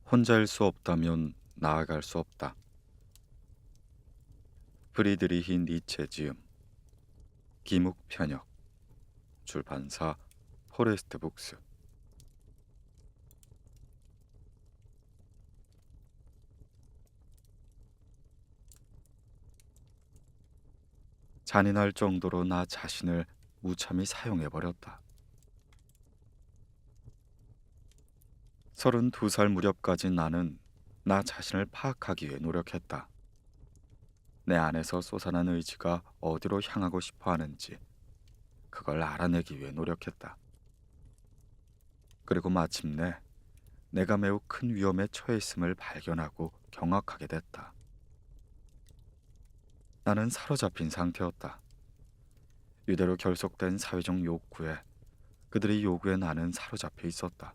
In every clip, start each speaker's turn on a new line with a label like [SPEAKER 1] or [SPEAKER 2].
[SPEAKER 1] 혼자일 수 없다면 나아갈 수 없다. 프리드리히 니체 지음, 기묵 편역, 출판사 포레스트 북스. 잔인할 정도로 나 자신을 무참히 사용해버렸다. 32살 무렵까지 나는 나 자신을 파악하기 위해 노력했다. 내 안에서 솟아난 의지가 어디로 향하고 싶어 하는지 그걸 알아내기 위해 노력했다. 그리고 마침내 내가 매우 큰 위험에 처해 있음을 발견하고 경악하게 됐다. 나는 사로잡힌 상태였다. 이대로 결속된 사회적 욕구에, 그들의 요구에 나는 사로잡혀 있었다.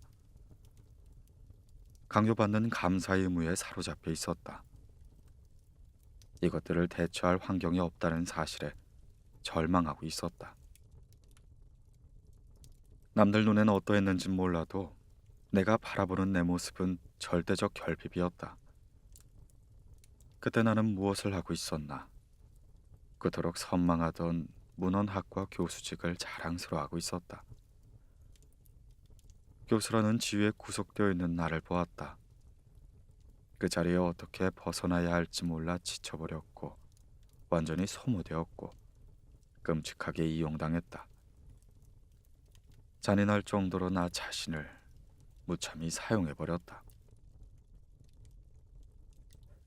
[SPEAKER 1] 강요받는 감사의 의무에 사로잡혀 있었다. 이것들을 대처할 환경이 없다는 사실에 절망하고 있었다. 남들 눈엔 어떠했는진 몰라도 내가 바라보는 내 모습은 절대적 결핍이었다. 그때 나는 무엇을 하고 있었나? 그토록 선망하던 문헌학과 교수직을 자랑스러워하고 있었다. 교수라는 지위에 구속되어 있는 나를 보았다. 그 자리에 어떻게 벗어나야 할지 몰라 지쳐버렸고 완전히 소모되었고 끔찍하게 이용당했다. 잔인할 정도로 나 자신을 무참히 사용해버렸다.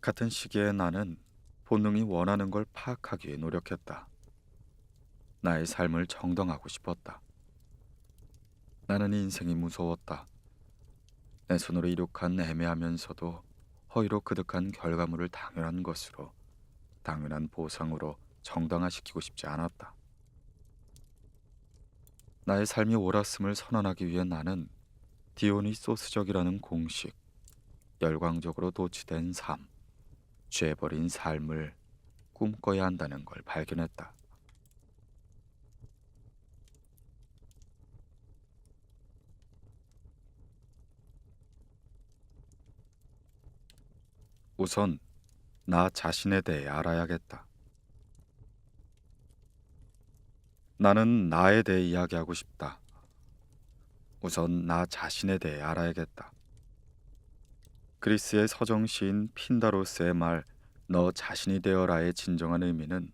[SPEAKER 1] 같은 시기에 나는 본능이 원하는 걸 파악하기 위해 노력했다. 나의 삶을 정당하고 싶었다. 나는 인생이 무서웠다. 내 손으로 이룩한 애매하면서도 허위로 그득한 결과물을 당연한 것으로, 당연한 보상으로 정당화시키고 싶지 않았다. 나의 삶이 옳았음을 선언하기 위해 나는 디오니소스적이라는 공식, 열광적으로 도취된 삶, 죄버린 삶을 꿈꿔야 한다는 걸 발견했다. 우선 나 자신에 대해 알아야겠다. 나는 나에 대해 이야기하고 싶다. 우선 나 자신에 대해 알아야겠다. 그리스의 서정 시인 핀다로스의 말 "너 자신이 되어라"의 진정한 의미는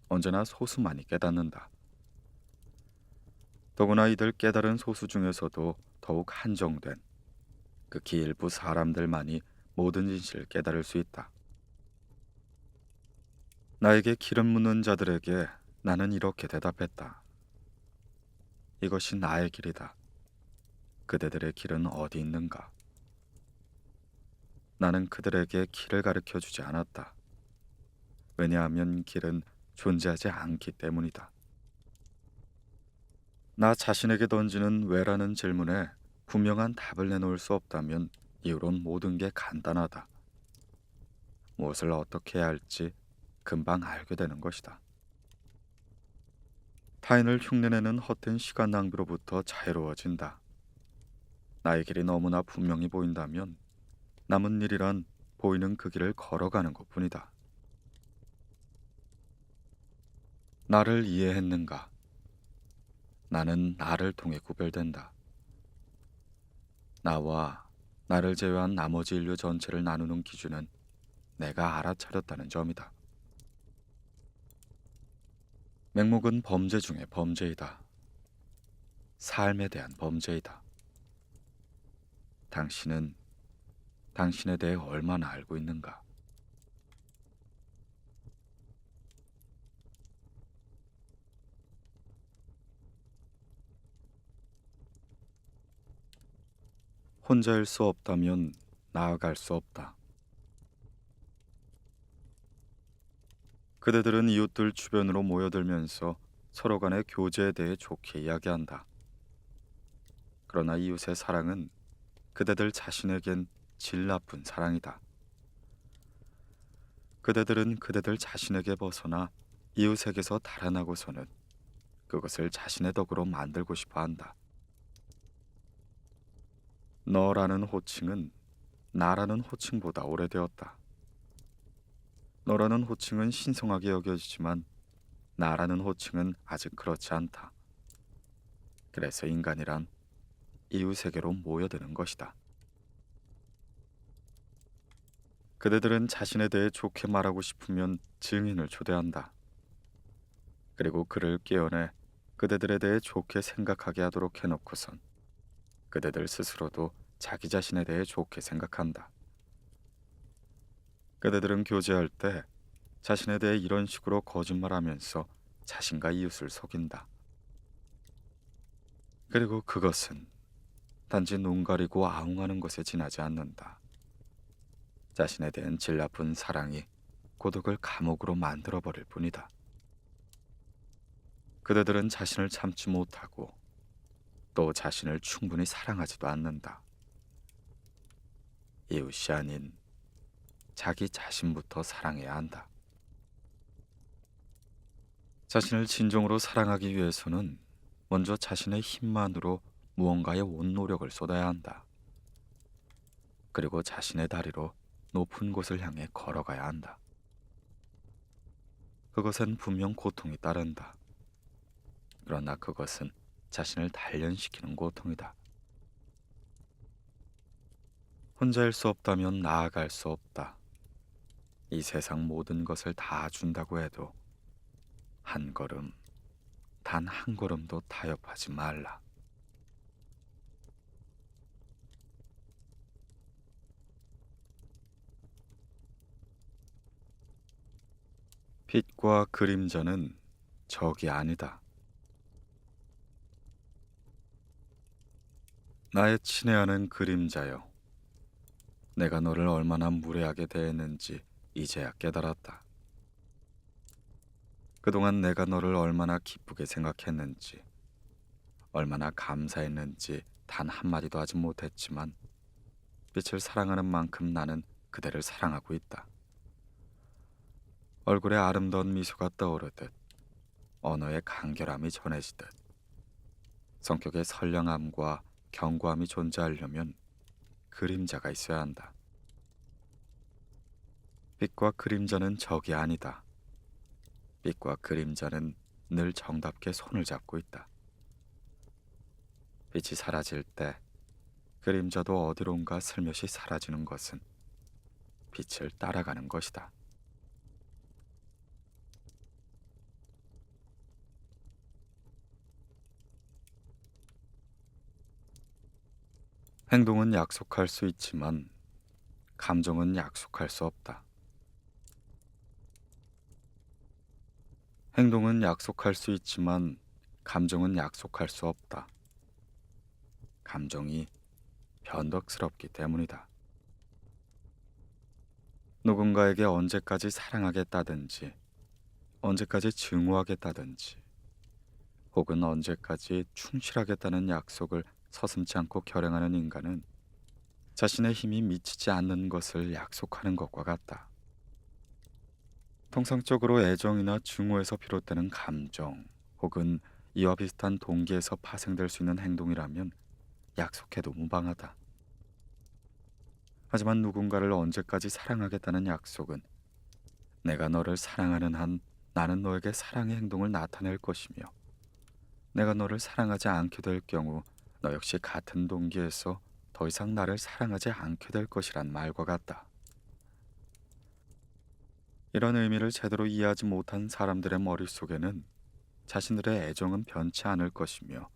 [SPEAKER 1] 언제나 소수만이 깨닫는다. 더구나 이들 깨달은 소수 중에서도 더욱 한정된 극히 일부 사람들만이 모든 진실을 깨달을 수 있다. 나에게 길을 묻는 자들에게 나는 이렇게 대답했다. 이것이 나의 길이다. 그대들의 길은 어디 있는가? 나는 그들에게 길을 가르쳐 주지 않았다. 왜냐하면 길은 존재하지 않기 때문이다. 나 자신에게 던지는 왜라는 질문에 분명한 답을 내놓을 수 없다면 이후론 모든 게 간단하다. 무엇을 어떻게 해야 할지 금방 알게 되는 것이다. 타인을 흉내내는 헛된 시간 낭비로부터 자유로워진다. 나의 길이 너무나 분명히 보인다면 남은 일이란 보이는 그 길을 걸어가는 것뿐이다. 나를 이해했는가? 나는 나를 통해 구별된다. 나와 나를 제외한 나머지 인류 전체를 나누는 기준은 내가 알아차렸다는 점이다. 맹목은 범죄 중에 범죄이다. 삶에 대한 범죄이다. 당신은 당신에 대해 얼마나 알고 있는가? 혼자일 수 없다면 나아갈 수 없다. 그대들은 이웃들 주변으로 모여들면서 서로 간의 교제에 대해 좋게 이야기한다. 그러나 이웃의 사랑은 그대들 자신에겐 질 나쁜 사랑이다. 그대들은 그대들 자신에게 벗어나 이웃에게서 달아나고서는 그것을 자신의 덕으로 만들고 싶어 한다. 너라는 호칭은 나라는 호칭보다 오래되었다. 너라는 호칭은 신성하게 여겨지지만 나라는 호칭은 아직 그렇지 않다. 그래서 인간이란 이웃에게로 모여드는 것이다. 그대들은 자신에 대해 좋게 말하고 싶으면 증인을 초대한다. 그리고 그를 깨어내 그대들에 대해 좋게 생각하게 하도록 해놓고선 그대들 스스로도 자기 자신에 대해 좋게 생각한다. 그대들은 교제할 때 자신에 대해 이런 식으로 거짓말하면서 자신과 이웃을 속인다. 그리고 그것은 단지 눈 가리고 아웅하는 것에 지나지 않는다. 자신에 대한 질 나쁜 사랑이 고독을 감옥으로 만들어버릴 뿐이다. 그대들은 자신을 참지 못하고 또 자신을 충분히 사랑하지도 않는다. 이웃이 아닌 자기 자신부터 사랑해야 한다. 자신을 진정으로 사랑하기 위해서는 먼저 자신의 힘만으로 무언가에 온 노력을 쏟아야 한다. 그리고 자신의 다리로 높은 곳을 향해 걸어가야 한다. 그것엔 분명 고통이 따른다. 그러나 그것은 자신을 단련시키는 고통이다. 혼자일 수 없다면 나아갈 수 없다. 이 세상 모든 것을 다 준다고 해도 한 걸음, 단 한 걸음도 타협하지 말라. 빛과 그림자는 적이 아니다. 나의 친애하는 그림자여, 내가 너를 얼마나 무례하게 대했는지 이제야 깨달았다. 그동안 내가 너를 얼마나 기쁘게 생각했는지, 얼마나 감사했는지 단 한마디도 하지 못했지만 빛을 사랑하는 만큼 나는 그대를 사랑하고 있다. 얼굴에 아름다운 미소가 떠오르듯 언어의 간결함이 전해지듯 성격의 선량함과 견고함이 존재하려면 그림자가 있어야 한다. 빛과 그림자는 적이 아니다. 빛과 그림자는 늘 정답게 손을 잡고 있다. 빛이 사라질 때 그림자도 어디론가 슬며시 사라지는 것은 빛을 따라가는 것이다. 행동은 약속할 수 있지만 감정은 약속할 수 없다. 행동은 약속할 수 있지만 감정은 약속할 수 없다. 감정이 변덕스럽기 때문이다. 누군가에게 언제까지 사랑하겠다든지, 언제까지 증오하겠다든지, 혹은 언제까지 충실하겠다는 약속을 서슴지 않고 결행하는 인간은 자신의 힘이 미치지 않는 것을 약속하는 것과 같다. 통상적으로 애정이나 증오에서 비롯되는 감정, 혹은 이와 비슷한 동기에서 파생될 수 있는 행동이라면 약속해도 무방하다. 하지만 누군가를 언제까지 사랑하겠다는 약속은 내가 너를 사랑하는 한 나는 너에게 사랑의 행동을 나타낼 것이며 내가 너를 사랑하지 않게 될 경우 너 역시 같은 동기에서 더 이상 나를 사랑하지 않게 될 것이란 말과 같다. 이런 의미를 제대로 이해하지 못한 사람들의 머릿속에는 자신들의 애정은 변치 않을 것이며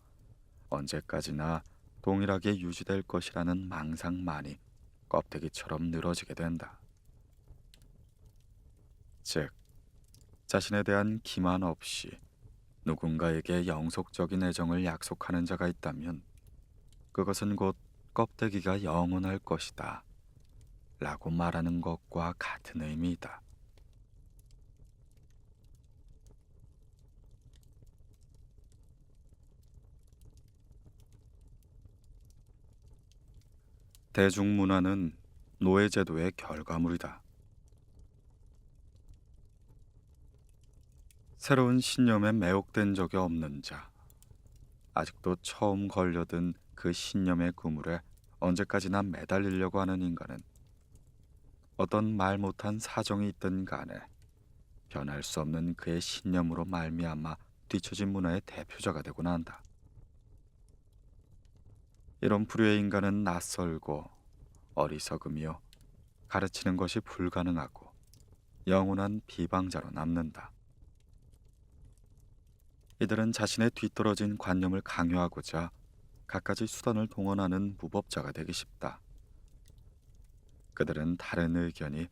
[SPEAKER 1] 언제까지나 동일하게 유지될 것이라는 망상만이 껍데기처럼 늘어지게 된다. 즉, 자신에 대한 기만 없이 누군가에게 영속적인 애정을 약속하는 자가 있다면 그것은 곧 껍데기가 영원할 것이다 라고 말하는 것과 같은 의미이다. 대중문화는 노예제도의 결과물이다. 새로운 신념에 매혹된 적이 없는 자, 아직도 처음 걸려든 그 신념의 그물에 언제까지나 매달리려고 하는 인간은 어떤 말 못한 사정이 있든 간에 변할 수 없는 그의 신념으로 말미암아 뒤처진 문화의 대표자가 되곤 한다. 이런 부류의 인간은 낯설고 어리석으며 가르치는 것이 불가능하고 영원한 비방자로 남는다. 이들은 자신의 뒤떨어진 관념을 강요하고자 갖가지 수단을 동원하는 무법자가 되기 쉽다. 그들은 다른 의견이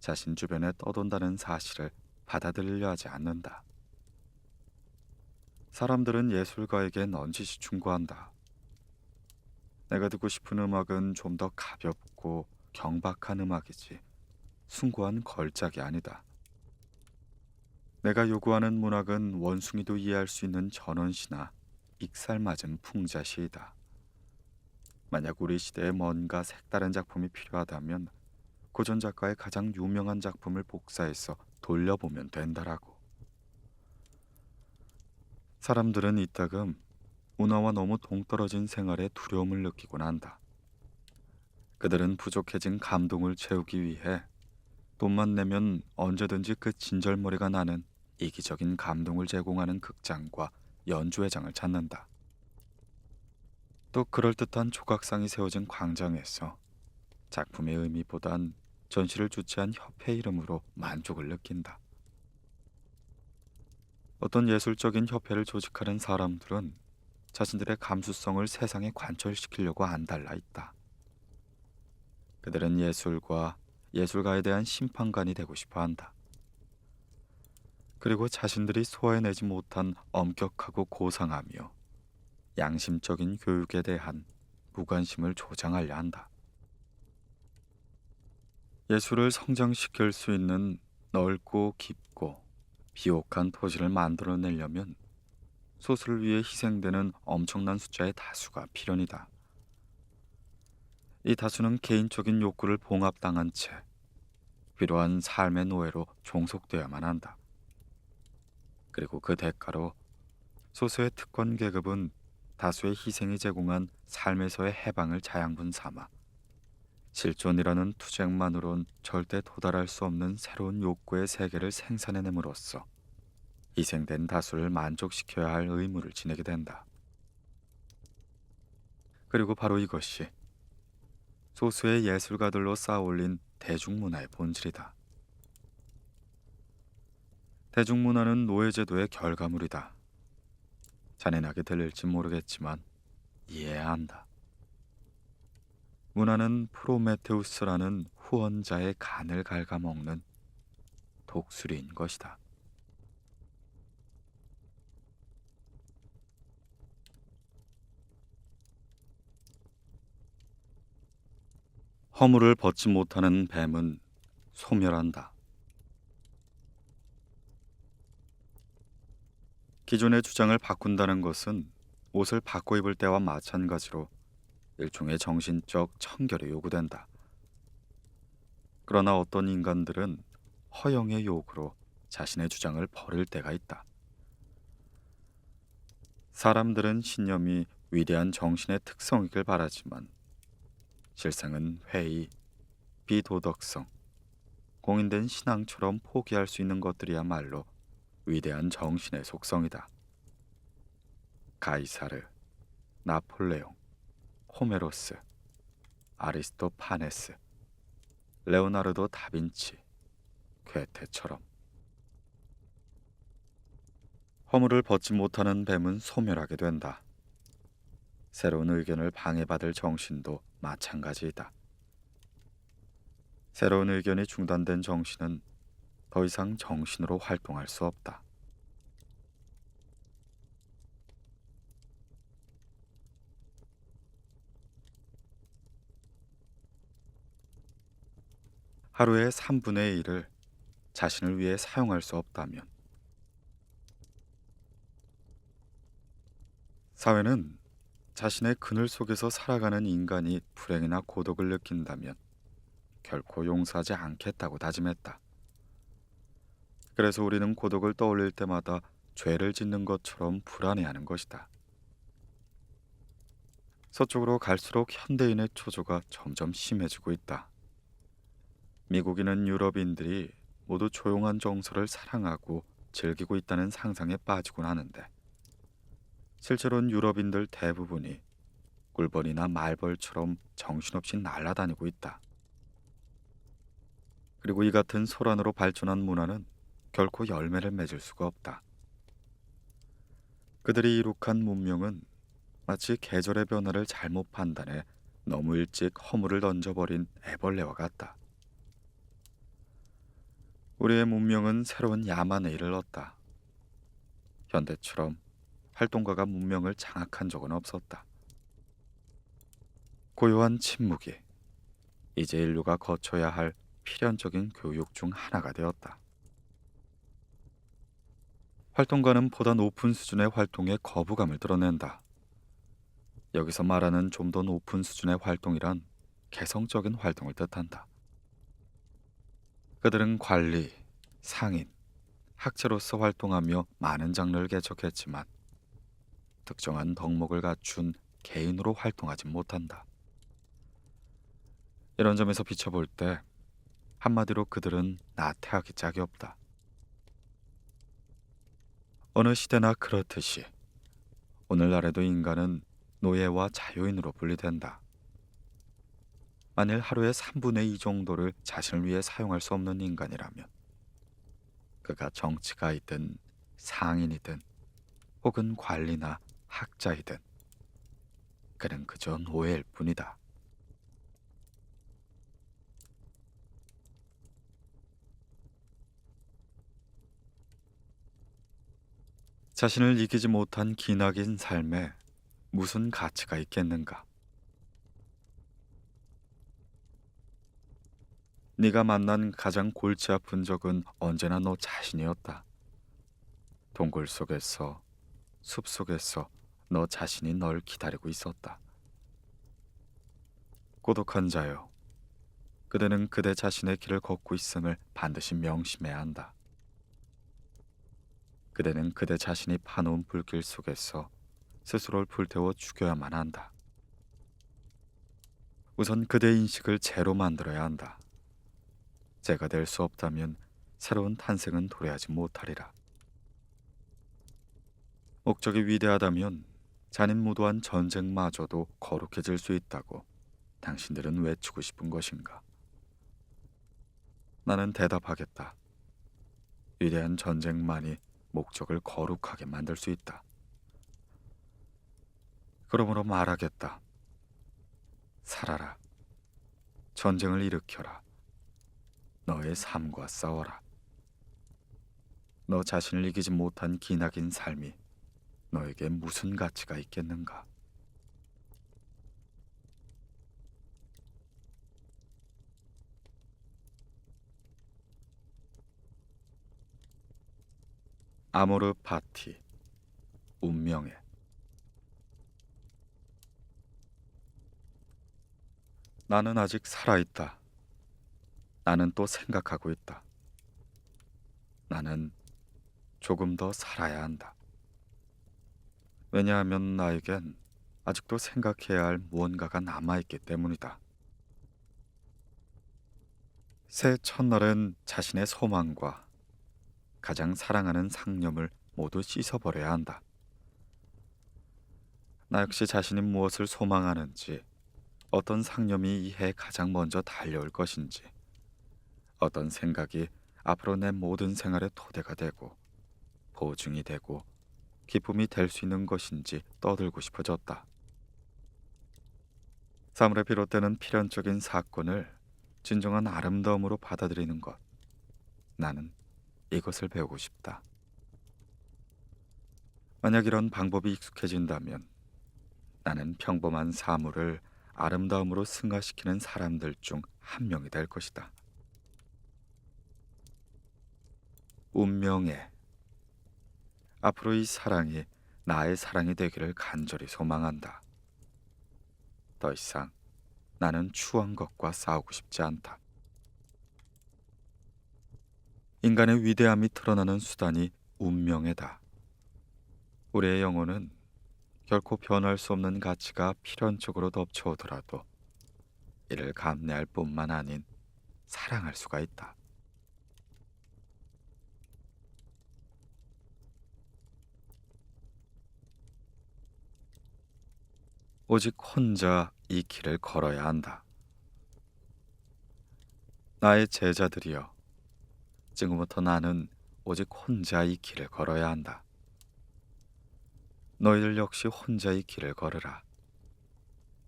[SPEAKER 1] 자신 주변에 떠돈다는 사실을 받아들이려 하지 않는다. 사람들은 예술가에게 넌지시 충고한다. 내가 듣고 싶은 음악은 좀 더 가볍고 경박한 음악이지 숭고한 걸작이 아니다. 내가 요구하는 문학은 원숭이도 이해할 수 있는 전원시나 익살맞은 풍자시이다. 만약 우리 시대에 뭔가 색다른 작품이 필요하다면 고전 작가의 가장 유명한 작품을 복사해서 돌려보면 된다라고. 사람들은 이따금 문화와 너무 동떨어진 생활에 두려움을 느끼곤 한다. 그들은 부족해진 감동을 채우기 위해 돈만 내면 언제든지 그 진절머리가 나는 이기적인 감동을 제공하는 극장과 연주회장을 찾는다. 또 그럴듯한 조각상이 세워진 광장에서 작품의 의미보단 전시를 주최한 협회 이름으로 만족을 느낀다. 어떤 예술적인 협회를 조직하는 사람들은 자신들의 감수성을 세상에 관철시키려고 안달나 있다. 그들은 예술과 예술가에 대한 심판관이 되고 싶어 한다. 그리고 자신들이 소화해내지 못한 엄격하고 고상하며 양심적인 교육에 대한 무관심을 조장하려 한다. 예술을 성장시킬 수 있는 넓고 깊고 비옥한 토지를 만들어내려면 소수를 위해 희생되는 엄청난 숫자의 다수가 필연이다. 이 다수는 개인적인 욕구를 봉합당한 채 필요한 삶의 노예로 종속되어야만 한다. 그리고 그 대가로 소수의 특권 계급은 다수의 희생이 제공한 삶에서의 해방을 자양분 삼아 실존이라는 투쟁만으론 절대 도달할 수 없는 새로운 욕구의 세계를 생산해냄으로써 희생된 다수를 만족시켜야 할 의무를 지니게 된다. 그리고 바로 이것이 소수의 예술가들로 쌓아올린 대중문화의 본질이다. 대중문화는 노예제도의 결과물이다. 잔인하게 들릴지 모르겠지만 이해해야 한다. 문화는 프로메테우스라는 후원자의 간을 갉아먹는 독수리인 것이다. 허물을 벗지 못하는 뱀은 소멸한다. 기존의 주장을 바꾼다는 것은 옷을 바꿔 입을 때와 마찬가지로 일종의 정신적 청결이 요구된다. 그러나 어떤 인간들은 허영의 욕으로 자신의 주장을 버릴 때가 있다. 사람들은 신념이 위대한 정신의 특성이길 바라지만 실상은 회의, 비도덕성, 공인된 신앙처럼 포기할 수 있는 것들이야말로 위대한 정신의 속성이다. 가이사르, 나폴레옹, 호메로스, 아리스토파네스, 레오나르도 다빈치, 괴테처럼. 허물을 벗지 못하는 뱀은 소멸하게 된다. 새로운 의견을 방해받을 정신도 마찬가지이다. 새로운 의견이 중단된 정신은 더 이상 정신으로 활동할 수 없다. 하루의 3분의 1을 자신을 위해 사용할 수 없다면, 사회는 자신의 그늘 속에서 살아가는 인간이 불행이나 고독을 느낀다면 결코 용서하지 않겠다고 다짐했다. 그래서 우리는 고독을 떠올릴 때마다 죄를 짓는 것처럼 불안해하는 것이다. 서쪽으로 갈수록 현대인의 초조가 점점 심해지고 있다. 미국인은 유럽인들이 모두 조용한 정서를 사랑하고 즐기고 있다는 상상에 빠지곤 하는데, 실제로는 유럽인들 대부분이 꿀벌이나 말벌처럼 정신없이 날아다니고 있다. 그리고 이 같은 소란으로 발전한 문화는 결코 열매를 맺을 수가 없다. 그들이 이룩한 문명은 마치 계절의 변화를 잘못 판단해 너무 일찍 허물을 던져버린 애벌레와 같다. 우리의 문명은 새로운 야만에 이르렀다. 현대처럼 활동가가 문명을 장악한 적은 없었다. 고요한 침묵이 이제 인류가 거쳐야 할 필연적인 교육 중 하나가 되었다. 활동가는 보다 높은 수준의 활동에 거부감을 드러낸다. 여기서 말하는 좀 더 높은 수준의 활동이란 개성적인 활동을 뜻한다. 그들은 관리, 상인, 학자로서 활동하며 많은 장르를 개척했지만 특정한 덕목을 갖춘 개인으로 활동하지 못한다. 이런 점에서 비춰볼 때 한마디로 그들은 나태하기 짝이 없다. 어느 시대나 그렇듯이 오늘날에도 인간은 노예와 자유인으로 분리된다. 만일 하루에 3분의 2 정도를 자신을 위해 사용할 수 없는 인간이라면 그가 정치가이든 상인이든 혹은 관리나 학자이든 그는 그저 노예일 뿐이다. 자신을 이기지 못한 기나긴 삶에 무슨 가치가 있겠는가? 네가 만난 가장 골치 아픈 적은 언제나 너 자신이었다. 동굴 속에서, 숲 속에서 너 자신이 널 기다리고 있었다. 고독한 자여, 그대는 그대 자신의 길을 걷고 있음을 반드시 명심해야 한다. 그대는 그대 자신이 파놓은 불길 속에서 스스로를 불태워 죽여야만 한다. 우선 그대 인식을 제로 만들어야 한다. 제가 될 수 없다면 새로운 탄생은 도래하지 못하리라. 목적이 위대하다면 잔인무도한 전쟁마저도 거룩해질 수 있다고 당신들은 외치고 싶은 것인가? 나는 대답하겠다. 위대한 전쟁만이 목적을 거룩하게 만들 수 있다. 그러므로 말하겠다. 살아라. 전쟁을 일으켜라. 너의 삶과 싸워라. 너 자신을 이기지 못한 기나긴 삶이 너에게 무슨 가치가 있겠는가? 아모르 파티, 운명의. 나는 아직 살아있다. 나는 또 생각하고 있다. 나는 조금 더 살아야 한다. 왜냐하면 나에겐 아직도 생각해야 할 무언가가 남아있기 때문이다. 새 첫날은 자신의 소망과 가장 사랑하는 상념을 모두 씻어버려야 한다. 나 역시 자신이 무엇을 소망하는지, 어떤 상념이 이 해에 가장 먼저 달려올 것인지, 어떤 생각이 앞으로 내 모든 생활의 토대가 되고 보증이 되고 기쁨이 될 수 있는 것인지 떠들고 싶어졌다. 사물에 비롯되는 필연적인 사건을 진정한 아름다움으로 받아들이는 것. 나는 이것을 배우고 싶다. 만약 이런 방법이 익숙해진다면 나는 평범한 사물을 아름다움으로 승화시키는 사람들 중 한 명이 될 것이다. 운명에 앞으로 이 사랑이 나의 사랑이 되기를 간절히 소망한다. 더 이상 나는 추한 것과 싸우고 싶지 않다. 인간의 위대함이 드러나는 수단이 운명에다. 우리의 영혼은 결코 변할 수 없는 가치가 필연적으로 덮쳐오더라도 이를 감내할 뿐만 아닌 사랑할 수가 있다. 오직 혼자 이 길을 걸어야 한다. 나의 제자들이여, 지금부터 나는 오직 혼자 이 길을 걸어야 한다. 너희들 역시 혼자 이 길을 걸으라.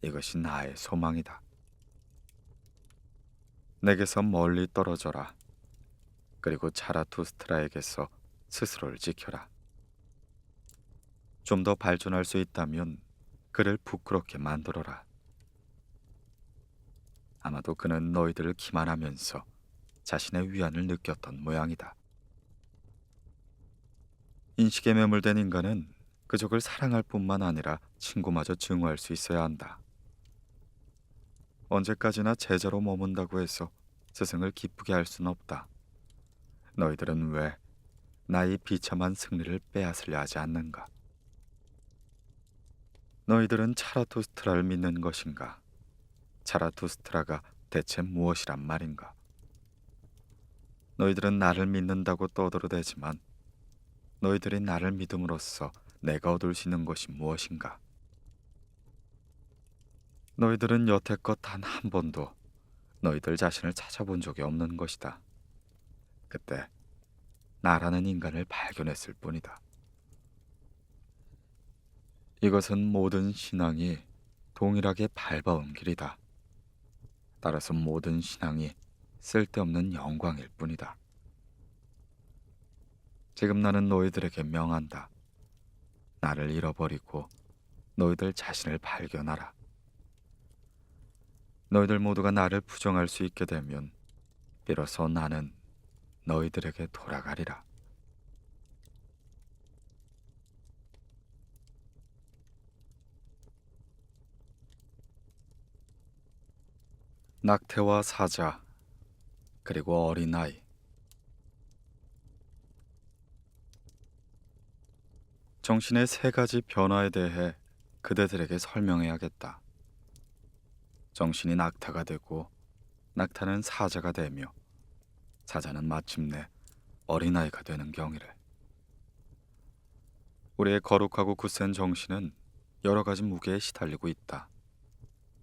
[SPEAKER 1] 이것이 나의 소망이다. 내게서 멀리 떨어져라. 그리고 자라투스트라에게서 스스로를 지켜라. 좀 더 발전할 수 있다면 그를 부끄럽게 만들어라. 아마도 그는 너희들을 기만하면서 자신의 위안을 느꼈던 모양이다. 인식에 매몰된 인간은 그적을 사랑할 뿐만 아니라 친구마저 증오할 수 있어야 한다. 언제까지나 제자로 머문다고 해서 스승을 기쁘게 할 수는 없다. 너희들은 왜 나의 비참한 승리를 빼앗으려 하지 않는가? 너희들은 차라투스트라를 믿는 것인가? 차라투스트라가 대체 무엇이란 말인가? 너희들은 나를 믿는다고 떠들어대지만 너희들이 나를 믿음으로써 내가 얻을 수 있는 것이 무엇인가? 너희들은 여태껏 단 한 번도 너희들 자신을 찾아본 적이 없는 것이다. 그때 나라는 인간을 발견했을 뿐이다. 이것은 모든 신앙이 동일하게 밟아온 길이다. 따라서 모든 신앙이 쓸데없는 영광일 뿐이다. 지금 나는 너희들에게 명한다. 나를 잃어버리고 너희들 자신을 발견하라. 너희들 모두가 나를 부정할 수 있게 되면 비로소 나는 너희들에게 돌아가리라. 낙태와 사자, 그리고 어린아이. 정신의 세 가지 변화에 대해 그대들에게 설명해야겠다. 정신이 낙타가 되고 낙타는 사자가 되며 사자는 마침내 어린아이가 되는 경위를. 우리의 거룩하고 굳센 정신은 여러 가지 무게에 시달리고 있다.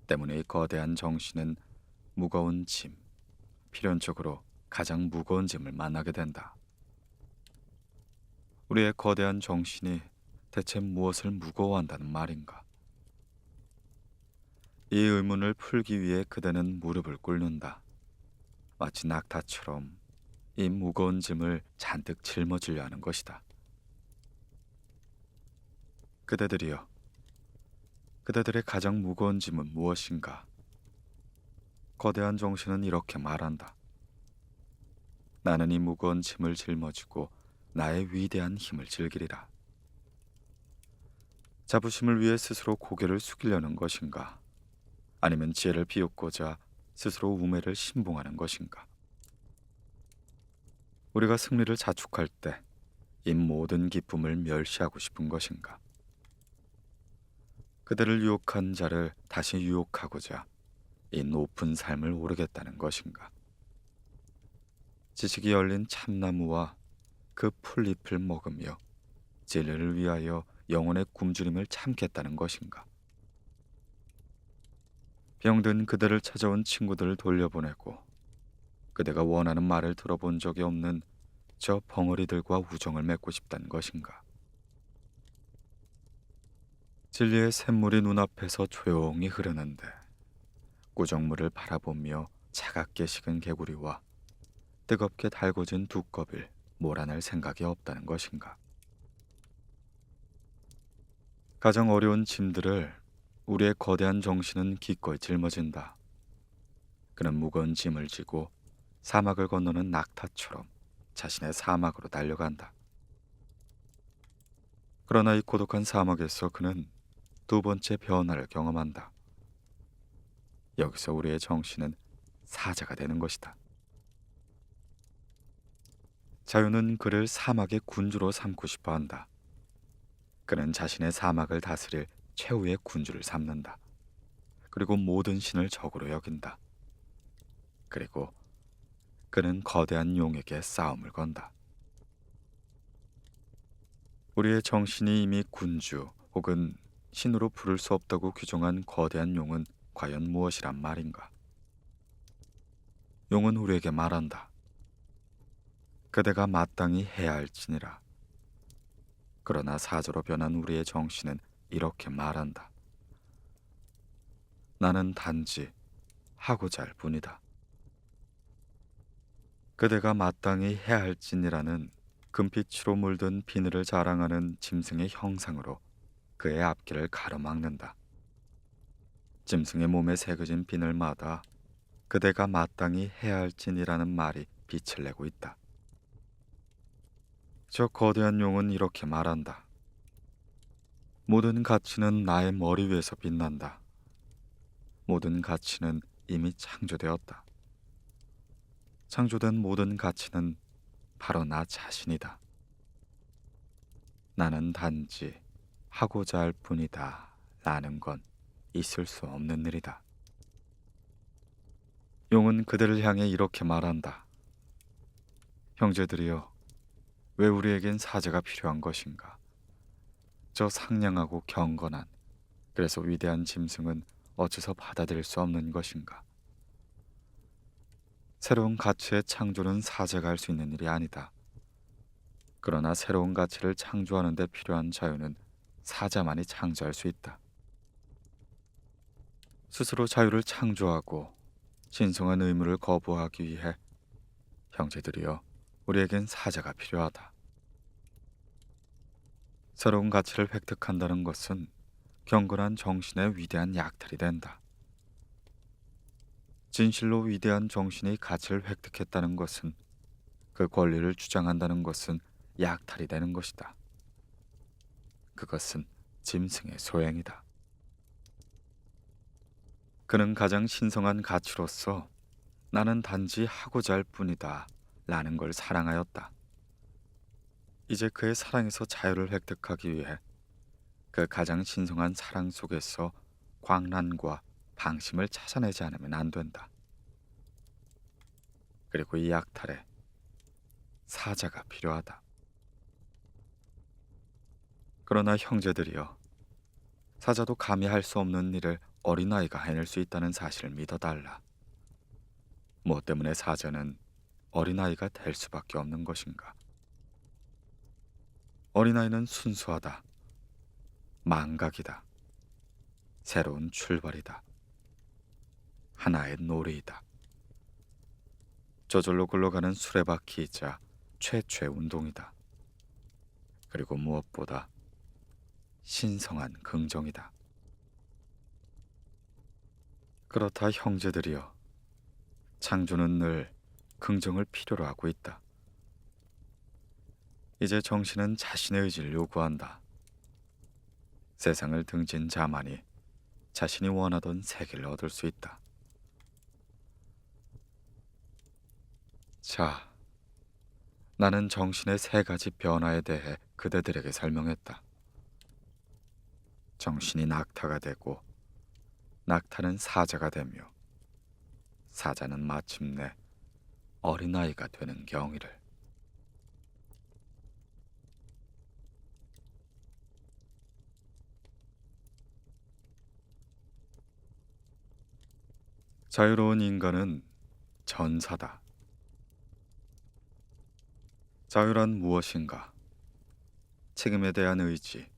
[SPEAKER 1] 때문에 이 거대한 정신은 무거운 짐, 필연적으로 가장 무거운 짐을 만나게 된다. 우리의 거대한 정신이 대체 무엇을 무거워한다는 말인가? 이 의문을 풀기 위해 그대는 무릎을 꿇는다. 마치 낙타처럼 이 무거운 짐을 잔뜩 짊어지려 하는 것이다. 그대들이여, 그대들의 가장 무거운 짐은 무엇인가? 거대한 정신은 이렇게 말한다. 나는 이 무거운 짐을 짊어지고 나의 위대한 힘을 즐기리라. 자부심을 위해 스스로 고개를 숙이려는 것인가? 아니면 지혜를 비웃고자 스스로 우매를 신봉하는 것인가? 우리가 승리를 자축할 때 이 모든 기쁨을 멸시하고 싶은 것인가? 그들을 유혹한 자를 다시 유혹하고자 이 높은 삶을 오르겠다는 것인가? 지식이 열린 참나무와 그 풀잎을 먹으며 진리를 위하여 영혼의 굶주림을 참겠다는 것인가? 병든 그들을 찾아온 친구들을 돌려보내고 그대가 원하는 말을 들어본 적이 없는 저 벙어리들과 우정을 맺고 싶다는 것인가? 진리의 샘물이 눈앞에서 조용히 흐르는데 꾸정물을 바라보며 차갑게 식은 개구리와 뜨겁게 달궈진 두꺼비를 몰아낼 생각이 없다는 것인가? 가장 어려운 짐들을 우리의 거대한 정신은 기꺼이 짊어진다. 그는 무거운 짐을 지고 사막을 건너는 낙타처럼 자신의 사막으로 달려간다. 그러나 이 고독한 사막에서 그는 두 번째 변화를 경험한다. 여기서 우리의 정신은 사자가 되는 것이다. 자유는 그를 사막의 군주로 삼고 싶어 한다. 그는 자신의 사막을 다스릴 최후의 군주를 삼는다. 그리고 모든 신을 적으로 여긴다. 그리고 그는 거대한 용에게 싸움을 건다. 우리의 정신이 이미 군주 혹은 신으로 부를 수 없다고 규정한 거대한 용은 과연 무엇이란 말인가? 용은 우리에게 말한다. 그대가 마땅히 해야 할지니라. 그러나 사자로 변한 우리의 정신은 이렇게 말한다. 나는 단지 하고자 할 뿐이다. 그대가 마땅히 해야 할지니라는 금빛으로 물든 비늘을 자랑하는 짐승의 형상으로 그의 앞길을 가로막는다. 짐승의 몸에 새겨진 비늘마다 그대가 마땅히 해야 할지니라는 말이 빛을 내고 있다. 저 거대한 용은 이렇게 말한다. 모든 가치는 나의 머리 위에서 빛난다. 모든 가치는 이미 창조되었다. 창조된 모든 가치는 바로 나 자신이다. 나는 단지 하고자 할 뿐이다 라는 건 있을 수 없는 일이다. 용은 그들을 향해 이렇게 말한다. 형제들이여, 왜 우리에겐 사자가 필요한 것인가? 저 상냥하고 경건한, 그래서 위대한 짐승은 어째서 받아들일 수 없는 것인가? 새로운 가치의 창조는 사자가 할 수 있는 일이 아니다. 그러나 새로운 가치를 창조하는 데 필요한 자유는 사자만이 창조할 수 있다. 스스로 자유를 창조하고 신성한 의무를 거부하기 위해 형제들이여, 우리에겐 사자가 필요하다. 새로운 가치를 획득한다는 것은 경건한 정신의 위대한 약탈이 된다. 진실로 위대한 정신이 가치를 획득했다는 것은, 그 권리를 주장한다는 것은 약탈이 되는 것이다. 그것은 짐승의 소행이다. 그는 가장 신성한 가치로서 나는 단지 하고자 할 뿐이다 라는 걸 사랑하였다. 이제 그의 사랑에서 자유를 획득하기 위해 그 가장 신성한 사랑 속에서 광란과 방심을 찾아내지 않으면 안 된다. 그리고 이 약탈에 사자가 필요하다. 그러나 형제들이여, 사자도 감히 할 수 없는 일을 어린아이가 해낼 수 있다는 사실을 믿어달라. 뭐 때문에 사자는 어린아이가 될 수밖에 없는 것인가? 어린아이는 순수하다. 망각이다. 새로운 출발이다. 하나의 놀이이다. 저절로 굴러가는 수레바퀴이자 최초의 운동이다. 그리고 무엇보다 신성한 긍정이다. 그렇다 형제들이여, 창조는 늘 긍정을 필요로 하고 있다. 이제 정신은 자신의 의지를 요구한다. 세상을 등진 자만이 자신이 원하던 세계를 얻을 수 있다. 자, 나는 정신의 세 가지 변화에 대해 그대들에게 설명했다. 정신이 낙타가 되고, 낙타는 사자가 되며, 사자는 마침내 어린아이가 되는 경위를. 자유로운 인간은 전사다. 자유란 무엇인가? 책임에 대한 의지,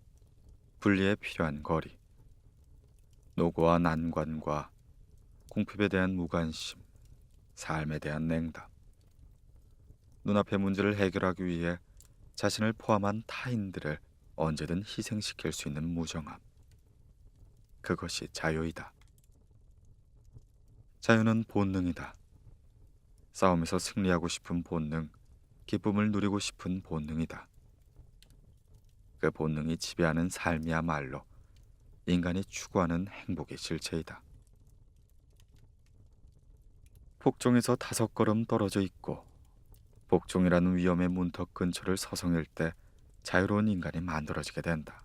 [SPEAKER 1] 분리에 필요한 거리, 노고와 난관과 궁핍에 대한 무관심, 삶에 대한 냉담, 눈앞의 문제를 해결하기 위해 자신을 포함한 타인들을 언제든 희생시킬 수 있는 무정함. 그것이 자유이다. 자유는 본능이다. 싸움에서 승리하고 싶은 본능, 기쁨을 누리고 싶은 본능이다. 그 본능이 지배하는 삶이야말로 인간이 추구하는 행복의 실체이다. 복종에서 5걸음 떨어져 있고 복종이라는 위험의 문턱 근처를 서성일 때 자유로운 인간이 만들어지게 된다.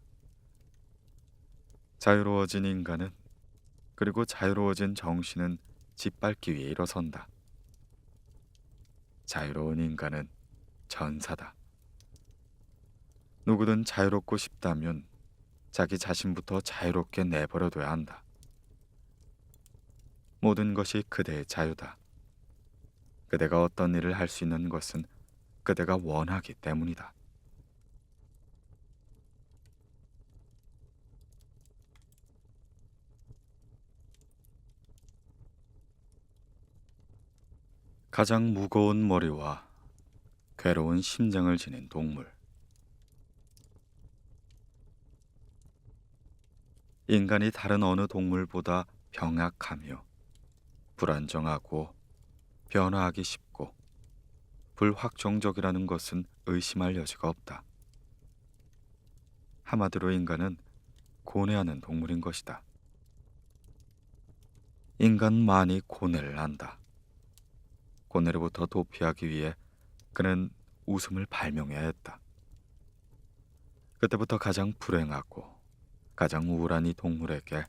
[SPEAKER 1] 자유로워진 인간은, 그리고 자유로워진 정신은 짓밟기 위해 일어선다. 자유로운 인간은 전사다. 누구든 자유롭고 싶다면 자기 자신부터 자유롭게 내버려둬야 한다. 모든 것이 그대의 자유다. 그대가 어떤 일을 할 수 있는 것은 그대가 원하기 때문이다. 가장 무거운 머리와 괴로운 심장을 지닌 동물. 인간이 다른 어느 동물보다 병약하며 불안정하고 변화하기 쉽고 불확정적이라는 것은 의심할 여지가 없다. 한마디로 인간은 고뇌하는 동물인 것이다. 인간만이 고뇌를 한다. 고뇌로부터 도피하기 위해 그는 웃음을 발명해야 했다. 그때부터 가장 불행하고 가장 우울한 이 동물에게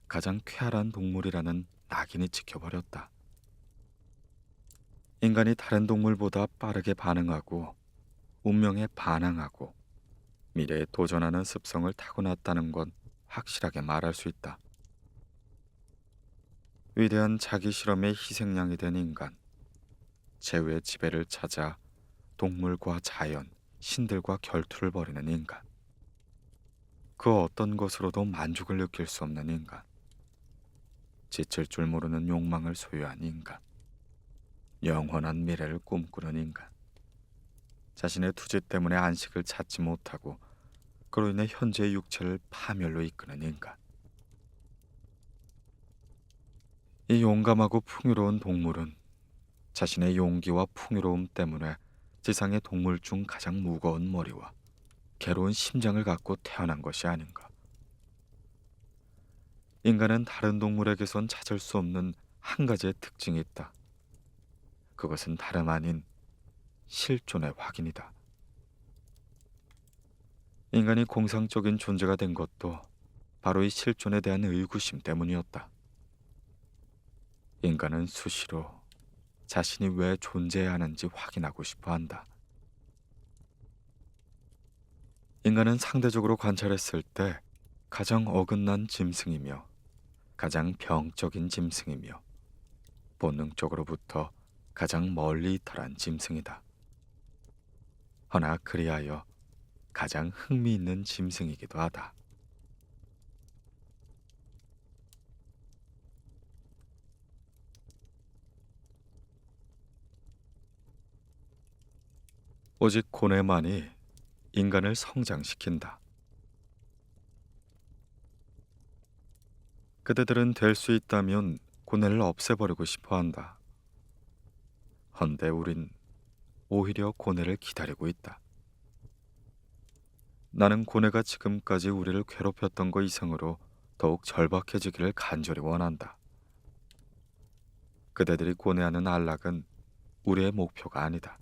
[SPEAKER 1] 가장 쾌활한 동물이라는 낙인이 찍혀버렸다. 인간이 다른 동물보다 빠르게 반응하고 운명에 반항하고 미래에 도전하는 습성을 타고났다는 건 확실하게 말할 수 있다. 위대한 자기 실험의 희생양이 된 인간, 제후의 지배를 찾아 동물과 자연, 신들과 결투를 벌이는 인간, 그 어떤 것으로도 만족을 느낄 수 없는 인간, 지칠 줄 모르는 욕망을 소유한 인간, 영원한 미래를 꿈꾸는 인간, 자신의 투지 때문에 안식을 찾지 못하고 그로 인해 현재의 육체를 파멸로 이끄는 인간. 이 용감하고 풍요로운 동물은 자신의 용기와 풍요로움 때문에 지상의 동물 중 가장 무거운 머리와 괴로운 심장을 갖고 태어난 것이 아닌가. 인간은 다른 동물에게선 찾을 수 없는 한 가지의 특징이 있다. 그것은 다름 아닌 실존의 확인이다. 인간이 공상적인 존재가 된 것도 바로 이 실존에 대한 의구심 때문이었다. 인간은 수시로 자신이 왜 존재해야 하는지 확인하고 싶어 한다. 인간은 상대적으로 관찰했을 때 가장 어긋난 짐승이며 가장 병적인 짐승이며 본능적으로부터 가장 멀리 이탈한 짐승이다. 허나 그리하여 가장 흥미있는 짐승이기도 하다. 오직 고뇌만이 인간을 성장시킨다. 그대들은 될 수 있다면 고뇌를 없애버리고 싶어 한다. 헌데 우린 오히려 고뇌를 기다리고 있다. 나는 고뇌가 지금까지 우리를 괴롭혔던 것 이상으로 더욱 절박해지기를 간절히 원한다. 그대들이 고뇌하는 안락은 우리의 목표가 아니다.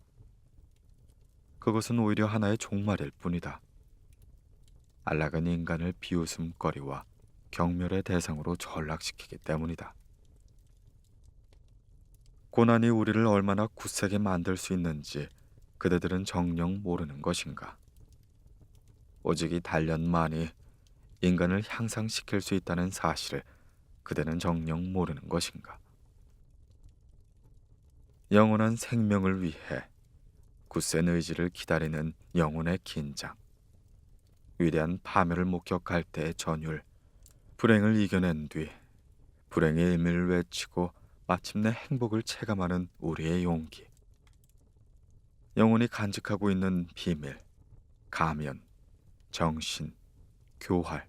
[SPEAKER 1] 그것은 오히려 하나의 종말일 뿐이다. 안락은 인간을 비웃음거리와 경멸의 대상으로 전락시키기 때문이다. 고난이 우리를 얼마나 굳세게 만들 수 있는지 그대들은 정녕 모르는 것인가. 오직 이 단련만이 인간을 향상시킬 수 있다는 사실을 그대는 정녕 모르는 것인가. 영원한 생명을 위해 굳센 의지를 기다리는 영혼의 긴장, 위대한 파멸을 목격할 때의 전율, 불행을 이겨낸 뒤 불행의 의미를 외치고 마침내 행복을 체감하는 우리의 용기, 영혼이 간직하고 있는 비밀, 가면, 정신, 교활,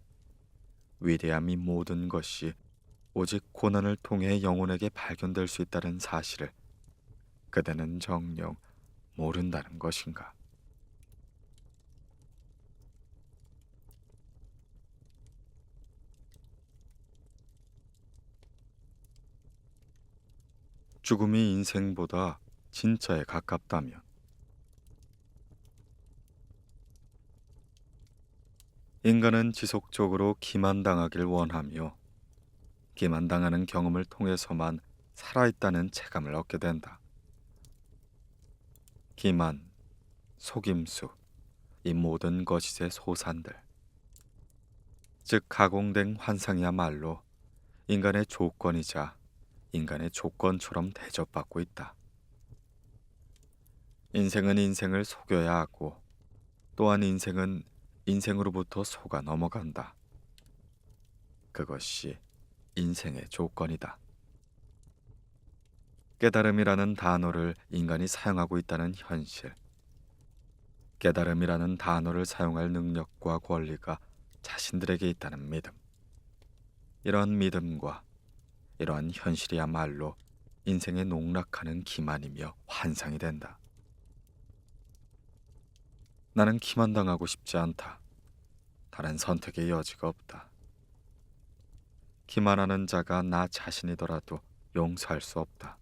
[SPEAKER 1] 위대함, 이 모든 것이 오직 고난을 통해 영혼에게 발견될 수 있다는 사실을 그대는 정녕 모른다는 것인가. 죽음이 인생보다 진짜에 가깝다면 인간은 지속적으로 기만당하길 원하며 기만당하는 경험을 통해서만 살아있다는 체감을 얻게 된다. 기만, 속임수, 이 모든 거짓의 소산들, 즉 가공된 환상이야말로 인간의 조건이자 인간의 조건처럼 대접받고 있다. 인생은 인생을 속여야 하고 또한 인생은 인생으로부터 속아 넘어간다. 그것이 인생의 조건이다. 깨달음이라는 단어를 인간이 사용하고 있다는 현실, 깨달음이라는 단어를 사용할 능력과 권리가 자신들에게 있다는 믿음, 이러한 믿음과 이러한 현실이야말로 인생에 농락하는 기만이며 환상이 된다. 나는 기만당하고 싶지 않다. 다른 선택의 여지가 없다. 기만하는 자가 나 자신이더라도 용서할 수 없다.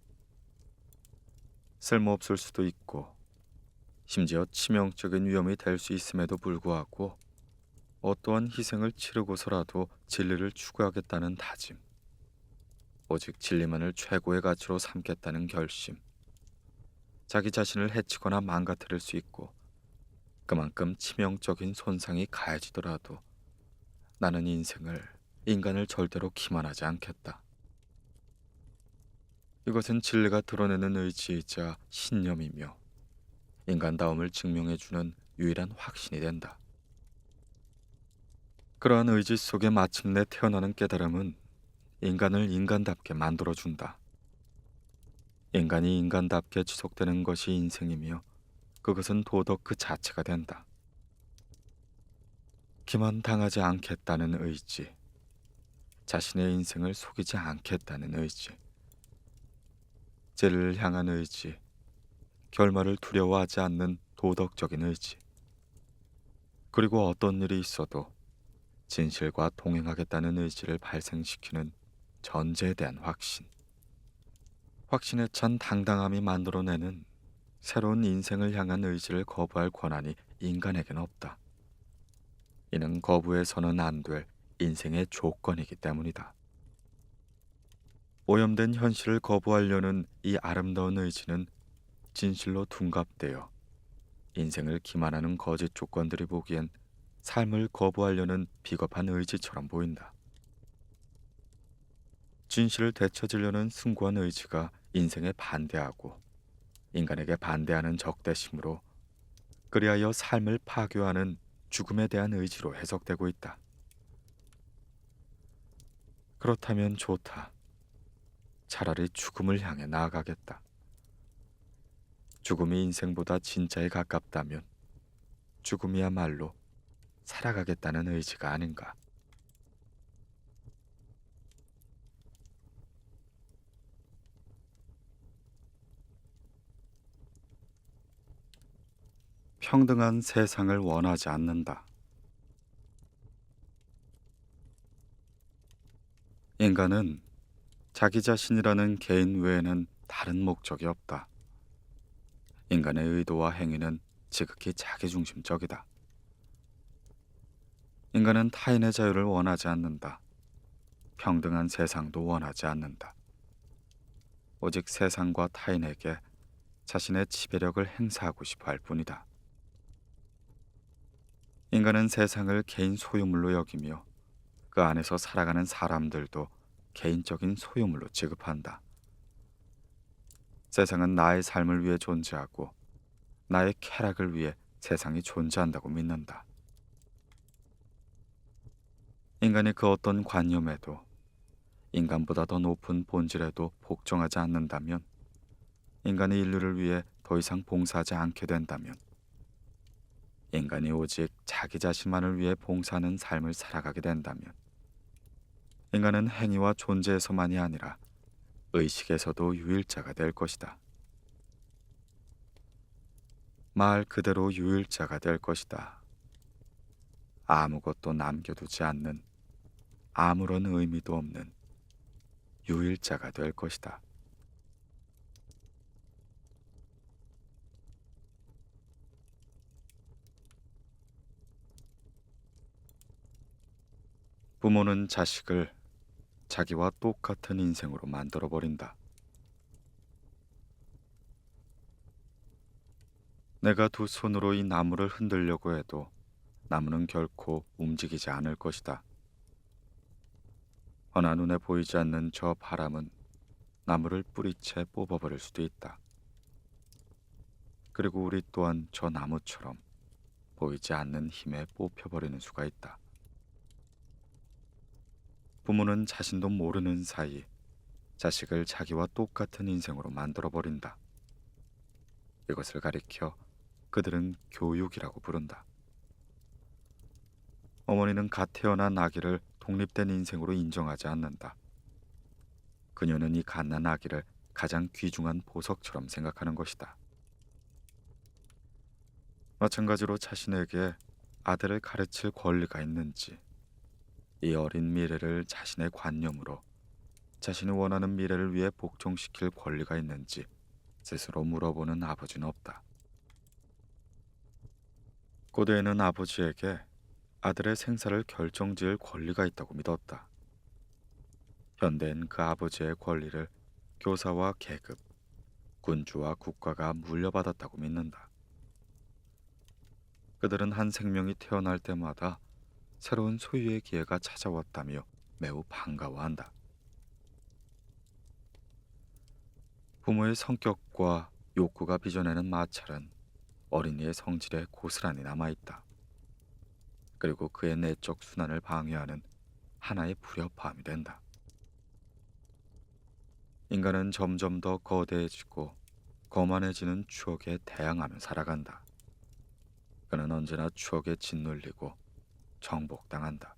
[SPEAKER 1] 쓸모없을 수도 있고 심지어 치명적인 위험이 될 수 있음에도 불구하고 어떠한 희생을 치르고서라도 진리를 추구하겠다는 다짐, 오직 진리만을 최고의 가치로 삼겠다는 결심, 자기 자신을 해치거나 망가뜨릴 수 있고 그만큼 치명적인 손상이 가해지더라도 나는 인간을 절대로 기만하지 않겠다. 이것은 진리가 드러내는 의지이자 신념이며 인간다움을 증명해주는 유일한 확신이 된다. 그러한 의지 속에 마침내 태어나는 깨달음은 인간을 인간답게 만들어준다. 인간이 인간답게 지속되는 것이 인생이며 그것은 도덕 그 자체가 된다. 기만당하지 않겠다는 의지, 자신의 인생을 속이지 않겠다는 의지, 진리를 향한 의지, 결말을 두려워하지 않는 도덕적인 의지, 그리고 어떤 일이 있어도 진실과 동행하겠다는 의지를 발생시키는 전제에 대한 확신. 확신에 찬 당당함이 만들어내는 새로운 인생을 향한 의지를 거부할 권한이 인간에겐 없다. 이는 거부해서는 안 될 인생의 조건이기 때문이다. 오염된 현실을 거부하려는 이 아름다운 의지는 진실로 둔갑되어 인생을 기만하는 거짓 조건들이 보기엔 삶을 거부하려는 비겁한 의지처럼 보인다. 진실을 되찾으려는 숭고한 의지가 인생에 반대하고 인간에게 반대하는 적대심으로 그리하여 삶을 파괴하는 죽음에 대한 의지로 해석되고 있다. 그렇다면 좋다. 차라리 죽음을 향해 나아가겠다. 죽음이 인생보다 진짜에 가깝다면 죽음이야말로 살아가겠다는 의지가 아닌가. 평등한 세상을 원하지 않는다. 인간은 자기 자신이라는 개인 외에는 다른 목적이 없다. 인간의 의도와 행위는 지극히 자기중심적이다. 인간은 타인의 자유를 원하지 않는다. 평등한 세상도 원하지 않는다. 오직 세상과 타인에게 자신의 지배력을 행사하고 싶어 할 뿐이다. 인간은 세상을 개인 소유물로 여기며 그 안에서 살아가는 사람들도 개인적인 소유물로 취급한다. 세상은 나의 삶을 위해 존재하고 나의 쾌락을 위해 세상이 존재한다고 믿는다. 인간이 그 어떤 관념에도 인간보다 더 높은 본질에도 복종하지 않는다면, 인간이 인류를 위해 더 이상 봉사하지 않게 된다면, 인간이 오직 자기 자신만을 위해 봉사하는 삶을 살아가게 된다면, 인간은 행위와 존재에서만이 아니라 의식에서도 유일자가 될 것이다. 말 그대로 유일자가 될 것이다. 아무것도 남겨두지 않는, 아무런 의미도 없는 유일자가 될 것이다. 부모는 자식을 자기와 똑같은 인생으로 만들어 버린다. 내가 두 손으로 이 나무를 흔들려고 해도 나무는 결코 움직이지 않을 것이다. 허나 눈에 보이지 않는 저 바람은 나무를 뿌리채 뽑아버릴 수도 있다. 그리고 우리 또한 저 나무처럼 보이지 않는 힘에 뽑혀버리는 수가 있다. 부모는 자신도 모르는 사이 자식을 자기와 똑같은 인생으로 만들어버린다. 이것을 가리켜 그들은 교육이라고 부른다. 어머니는 갓 태어난 아기를 독립된 인생으로 인정하지 않는다. 그녀는 이 갓난 아기를 가장 귀중한 보석처럼 생각하는 것이다. 마찬가지로 자신에게 아들을 가르칠 권리가 있는지, 이 어린 미래를 자신의 관념으로 자신이 원하는 미래를 위해 복종시킬 권리가 있는지 스스로 물어보는 아버지는 없다. 고대에는 아버지에게 아들의 생사를 결정지을 권리가 있다고 믿었다. 현대엔 그 아버지의 권리를 교사와 계급, 군주와 국가가 물려받았다고 믿는다. 그들은 한 생명이 태어날 때마다 새로운 소유의 기회가 찾아왔다며 매우 반가워한다. 부모의 성격과 욕구가 빚어내는 마찰은 어린이의 성질에 고스란히 남아있다. 그리고 그의 내적 순환을 방해하는 하나의 불협화음이 된다. 인간은 점점 더 거대해지고 거만해지는 추억에 대항하며 살아간다. 그는 언제나 추억에 짓눌리고 정복당한다.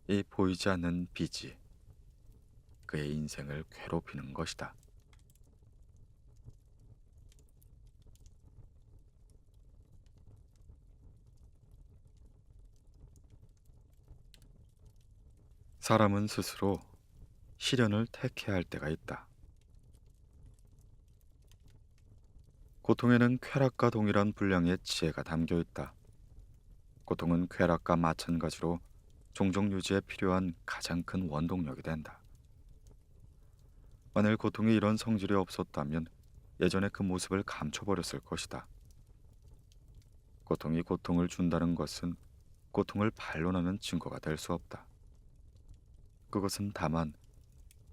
[SPEAKER 1] 이 보이지 않는 빚이 그의 인생을 괴롭히는 것이다. 사람은 스스로 시련을 택해야 할 때가 있다. 고통에는 쾌락과 동일한 분량의 지혜가 담겨 있다. 고통은 쾌락과 마찬가지로 종종 유지에 필요한 가장 큰 원동력이 된다. 만일 고통에 이런 성질이 없었다면 예전에 그 모습을 감춰버렸을 것이다. 고통이 고통을 준다는 것은 고통을 반론하는 증거가 될 수 없다. 그것은 다만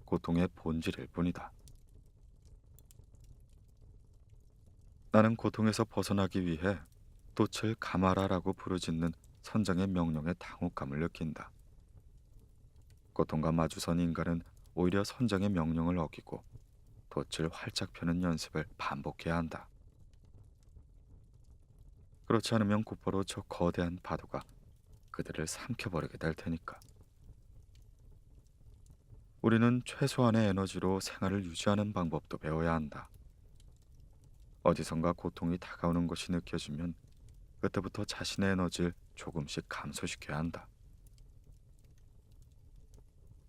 [SPEAKER 1] 고통의 본질일 뿐이다. 나는 고통에서 벗어나기 위해 돛을 감아라라고 부르짖는 선장의 명령에 당혹감을 느낀다. 고통과 마주선 인간은 오히려 선장의 명령을 어기고 돛을 활짝 펴는 연습을 반복해야 한다. 그렇지 않으면 곧바로 저 거대한 파도가 그들을 삼켜버리게 될 테니까. 우리는 최소한의 에너지로 생활을 유지하는 방법도 배워야 한다. 어디선가 고통이 다가오는 것이 느껴지면 그때부터 자신의 에너지를 조금씩 감소시켜야 한다.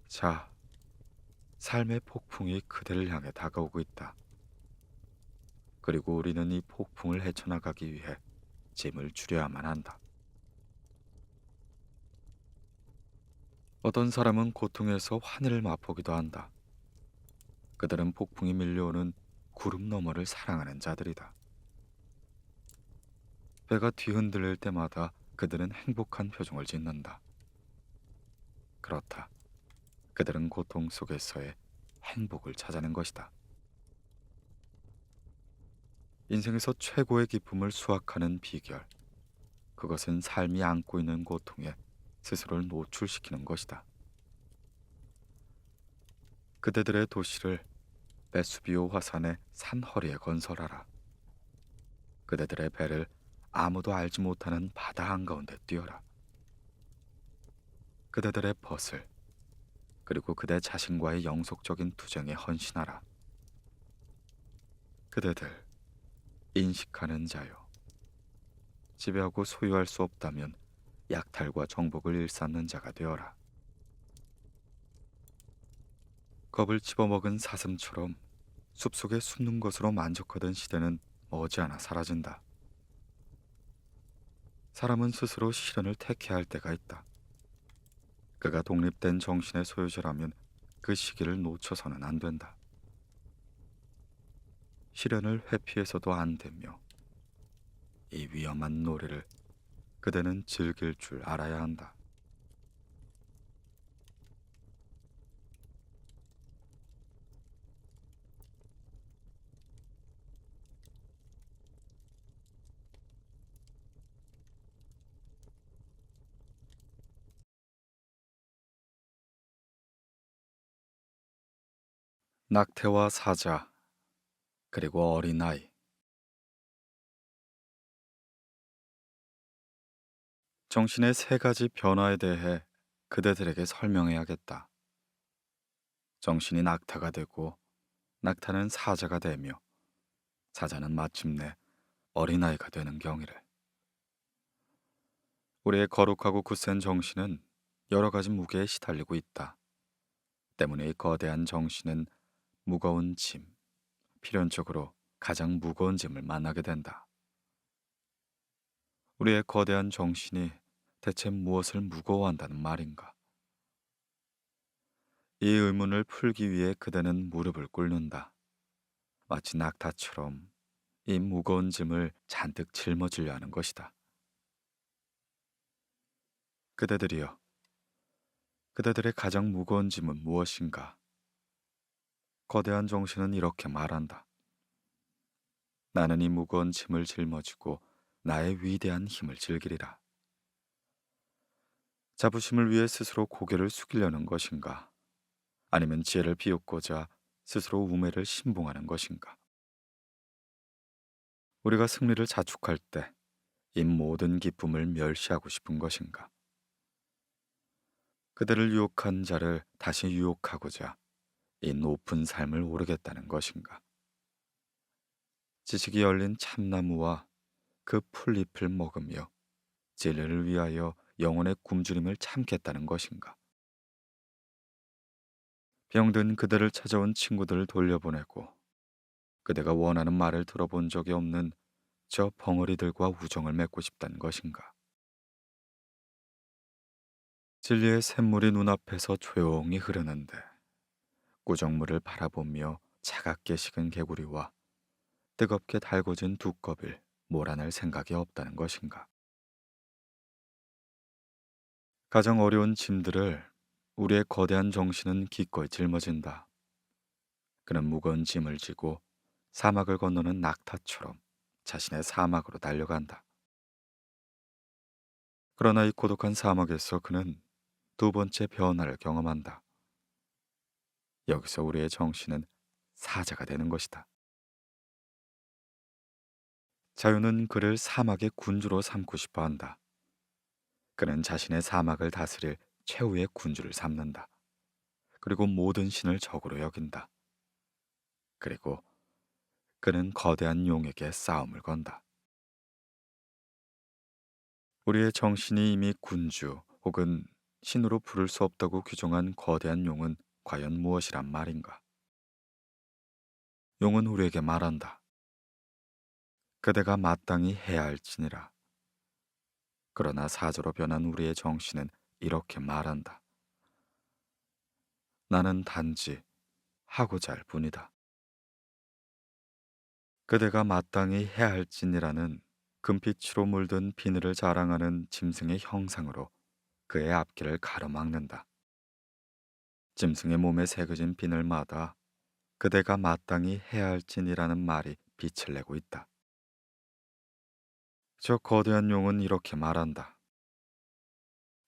[SPEAKER 1] 자, 삶의 폭풍이 그대를 향해 다가오고 있다. 그리고 우리는 이 폭풍을 헤쳐나가기 위해 짐을 줄여야만 한다. 어떤 사람은 고통에서 환희를 맛보기도 한다. 그들은 폭풍이 밀려오는 구름 너머를 사랑하는 자들이다. 배가 뒤흔들릴 때마다 그들은 행복한 표정을 짓는다. 그렇다. 그들은 고통 속에서의 행복을 찾아낸 것이다. 인생에서 최고의 기쁨을 수확하는 비결. 그것은 삶이 안고 있는 고통에 스스로를 노출시키는 것이다. 그대들의 도시를 베수비오 화산의 산 허리에 건설하라. 그대들의 배를 아무도 알지 못하는 바다 한가운데 띄워라. 그대들의 벗을, 그리고 그대 자신과의 영속적인 투쟁에 헌신하라. 그대들, 인식하는 자요. 지배하고 소유할 수 없다면 약탈과 정복을 일삼는 자가 되어라. 겁을 집어먹은 사슴처럼 숲속에 숨는 것으로 만족하던 시대는 머지않아 사라진다. 사람은 스스로 실현을 택해야 할 때가 있다. 그가 독립된 정신의 소유자라면 그 시기를 놓쳐서는 안 된다. 실현을 회피해서도 안 되며 이 위험한 노래를 그대는 즐길 줄 알아야 한다. 낙태와 사자, 그리고 어린아이. 정신의 세 가지 변화에 대해 그대들에게 설명해야겠다. 정신이 낙타가 되고 낙타는 사자가 되며 사자는 마침내 어린아이가 되는 경위를. 우리의 거룩하고 굳센 정신은 여러 가지 무게에 시달리고 있다. 때문에 이 거대한 정신은 무거운 짐, 필연적으로 가장 무거운 짐을 만나게 된다. 우리의 거대한 정신이 대체 무엇을 무거워한다는 말인가? 이 의문을 풀기 위해 그대는 무릎을 꿇는다. 마치 낙타처럼 이 무거운 짐을 잔뜩 짊어지려 하는 것이다. 그대들이여, 그대들의 가장 무거운 짐은 무엇인가? 거대한 정신은 이렇게 말한다. 나는 이 무거운 짐을 짊어지고 나의 위대한 힘을 즐기리라. 자부심을 위해 스스로 고개를 숙이려는 것인가? 아니면 지혜를 비웃고자 스스로 우매를 신봉하는 것인가? 우리가 승리를 자축할 때 이 모든 기쁨을 멸시하고 싶은 것인가? 그대를 유혹한 자를 다시 유혹하고자 이 높은 삶을 오르겠다는 것인가? 지식이 열린 참나무와 그 풀잎을 먹으며 진리를 위하여 영혼의 굶주림을 참겠다는 것인가? 병든 그대를 찾아온 친구들을 돌려보내고 그대가 원하는 말을 들어본 적이 없는 저 벙어리들과 우정을 맺고 싶다는 것인가? 진리의 샘물이 눈앞에서 조용히 흐르는데 꾸정물을 바라보며 차갑게 식은 개구리와 뜨겁게 달궈진 두꺼비를 몰아낼 생각이 없다는 것인가? 가장 어려운 짐들을 우리의 거대한 정신은 기꺼이 짊어진다. 그는 무거운 짐을 지고 사막을 건너는 낙타처럼 자신의 사막으로 달려간다. 그러나 이 고독한 사막에서 그는 두 번째 변화를 경험한다. 여기서 우리의 정신은 사자가 되는 것이다. 자유는 그를 사막의 군주로 삼고 싶어 한다. 그는 자신의 사막을 다스릴 최후의 군주를 삼는다. 그리고 모든 신을 적으로 여긴다. 그리고 그는 거대한 용에게 싸움을 건다. 우리의 정신이 이미 군주 혹은 신으로 부를 수 없다고 규정한 거대한 용은 과연 무엇이란 말인가? 용은 우리에게 말한다. 그대가 마땅히 해야 할지니라. 그러나 사자로 변한 우리의 정신은 이렇게 말한다. 나는 단지 하고자 할 뿐이다. 그대가 마땅히 해야 할지니라는 금빛으로 물든 비늘을 자랑하는 짐승의 형상으로 그의 앞길을 가로막는다. 짐승의 몸에 새겨진 비늘마다 그대가 마땅히 해야 할지니라는 말이 빛을 내고 있다. 저 거대한 용은 이렇게 말한다.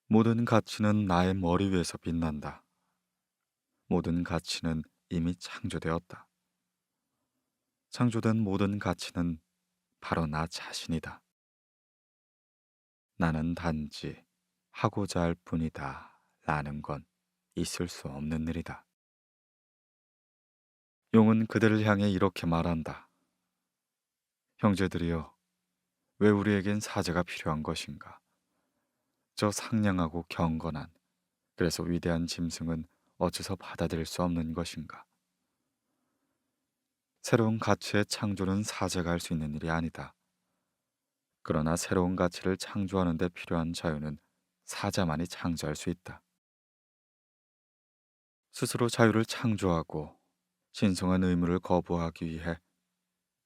[SPEAKER 1] 모든 가치는 나의 머리 위에서 빛난다. 모든 가치는 이미 창조되었다. 창조된 모든 가치는 바로 나 자신이다. 나는 단지 하고자 할 뿐이다 라는 건 있을 수 없는 일이다. 용은 그들을 향해 이렇게 말한다. 형제들이여, 왜 우리에겐 사자가 필요한 것인가? 저 상냥하고 경건한, 그래서 위대한 짐승은 어째서 받아들일 수 없는 것인가? 새로운 가치의 창조는 사자가 할 수 있는 일이 아니다. 그러나 새로운 가치를 창조하는 데 필요한 자유는 사자만이 창조할 수 있다. 스스로 자유를 창조하고 신성한 의무를 거부하기 위해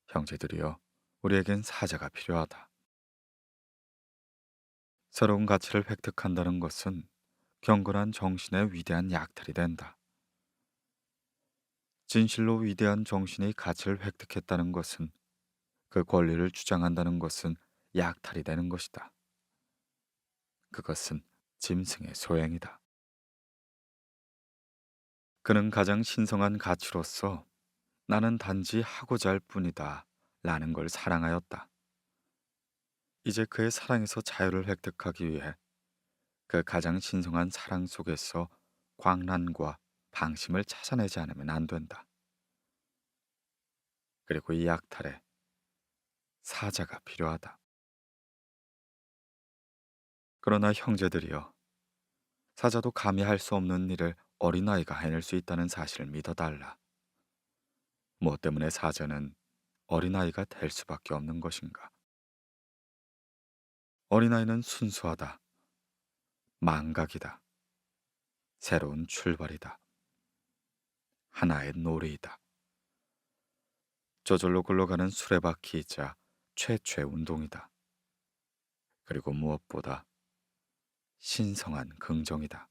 [SPEAKER 1] 형제들이여 우리에겐 사자가 필요하다. 새로운 가치를 획득한다는 것은 경건한 정신의 위대한 약탈이 된다. 진실로 위대한 정신이 가치를 획득했다는 것은 그 권리를 주장한다는 것은 약탈이 되는 것이다. 그것은 짐승의 소행이다. 그는 가장 신성한 가치로서 나는 단지 하고자 할 뿐이다 라는 걸 사랑하였다. 이제 그의 사랑에서 자유를 획득하기 위해 그 가장 신성한 사랑 속에서 광란과 방심을 찾아내지 않으면 안 된다. 그리고 이 약탈에 사자가 필요하다. 그러나 형제들이여, 사자도 감히 할 수 없는 일을 어린아이가 해낼 수 있다는 사실을 믿어달라. 무엇 때문에 사자는 어린아이가 될 수밖에 없는 것인가? 어린아이는 순수하다, 망각이다, 새로운 출발이다, 하나의 놀이이다. 저절로 굴러가는 수레바퀴이자 최초의 운동이다. 그리고 무엇보다 신성한 긍정이다.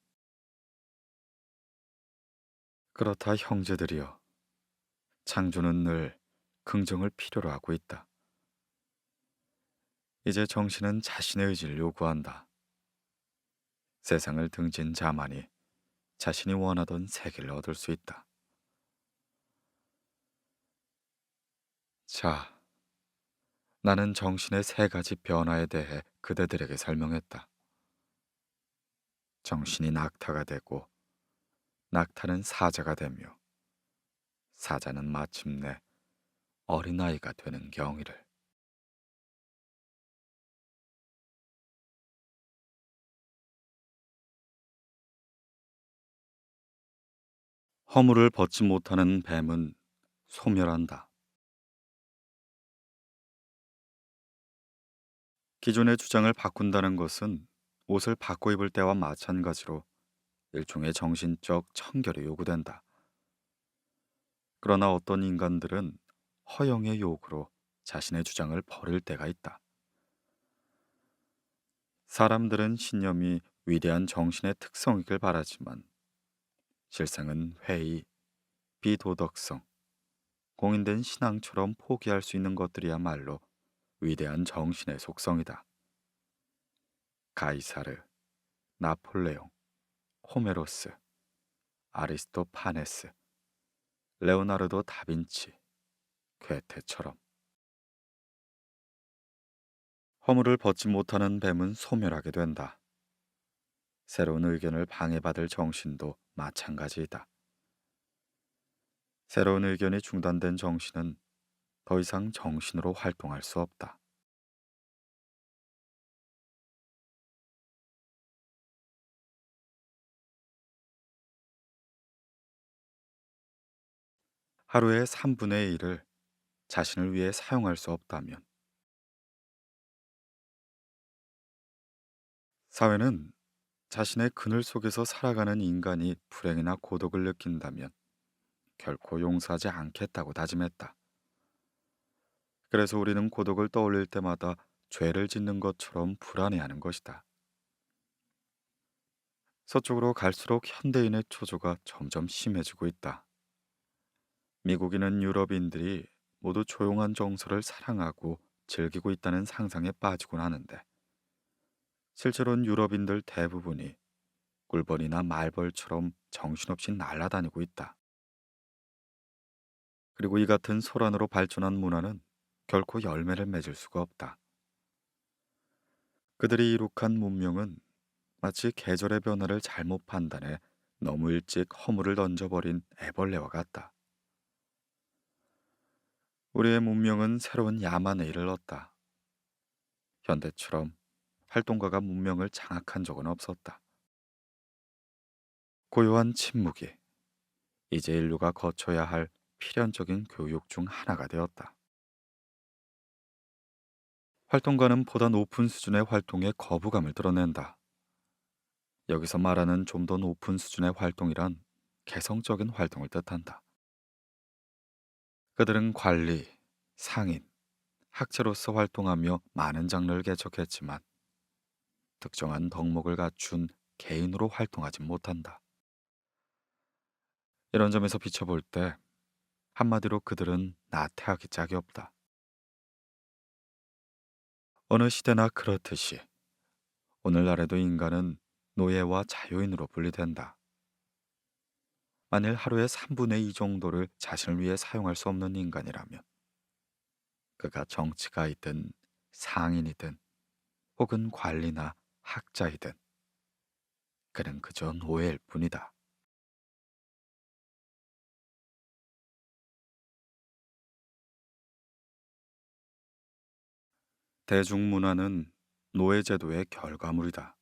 [SPEAKER 1] 그렇다 형제들이여, 창조는 늘 긍정을 필요로 하고 있다. 이제 정신은 자신의 의지를 요구한다. 세상을 등진 자만이 자신이 원하던 세계를 얻을 수 있다. 자, 나는 정신의 세 가지 변화에 대해 그대들에게 설명했다. 정신이 낙타가 되고, 낙타는 사자가 되며, 사자는 마침내 어린아이가 되는 경위를. 허물을 벗지 못하는 뱀은 소멸한다. 기존의 주장을 바꾼다는 것은 옷을 바꿔 입을 때와 마찬가지로 일종의 정신적 청결이 요구된다. 그러나 어떤 인간들은 허영의 욕으로 자신의 주장을 버릴 때가 있다. 사람들은 신념이 위대한 정신의 특성이길 바라지만 실상은 회의, 비도덕성, 공인된 신앙처럼 포기할 수 있는 것들이야말로 위대한 정신의 속성이다. 가이사르, 나폴레옹, 호메로스, 아리스토파네스, 레오나르도 다빈치, 괴테처럼. 허물을 벗지 못하는 뱀은 소멸하게 된다. 새로운 의견을 방해받을 정신도 마찬가지이다. 새로운 의견이 중단된 정신은 더 이상 정신으로 활동할 수 없다. 하루의 3분의 1을 자신을 위해 사용할 수 없다면, 사회는 자신의 그늘 속에서 살아가는 인간이 불행이나 고독을 느낀다면 결코 용서하지 않겠다고 다짐했다. 그래서 우리는 고독을 떠올릴 때마다 죄를 짓는 것처럼 불안해하는 것이다. 서쪽으로 갈수록 현대인의 초조가 점점 심해지고 있다. 미국인은 유럽인들이 모두 조용한 정서를 사랑하고 즐기고 있다는 상상에 빠지곤 하는데, 실제로는 유럽인들 대부분이 꿀벌이나 말벌처럼 정신없이 날아다니고 있다. 그리고 이 같은 소란으로 발전한 문화는 결코 열매를 맺을 수가 없다. 그들이 이룩한 문명은 마치 계절의 변화를 잘못 판단해 너무 일찍 허물을 던져버린 애벌레와 같다. 우리의 문명은 새로운 야만에 이르렀다. 현대처럼 활동가가 문명을 장악한 적은 없었다. 고요한 침묵이 이제 인류가 거쳐야 할 필연적인 교육 중 하나가 되었다. 활동가는 보다 높은 수준의 활동에 거부감을 드러낸다. 여기서 말하는 좀 더 높은 수준의 활동이란 개성적인 활동을 뜻한다. 그들은 관리, 상인, 학자로서 활동하며 많은 장르를 개척했지만 특정한 덕목을 갖춘 개인으로 활동하지 못한다. 이런 점에서 비춰볼 때 한마디로 그들은 나태하기 짝이 없다. 어느 시대나 그렇듯이 오늘날에도 인간은 노예와 자유인으로 분리된다. 만일 하루에 3분의 2 정도를 자신을 위해 사용할 수 없는 인간이라면 그가 정치가이든 상인이든 혹은 관리나 학자이든 그는 그저 노예일 뿐이다. 대중문화는 노예제도의 결과물이다.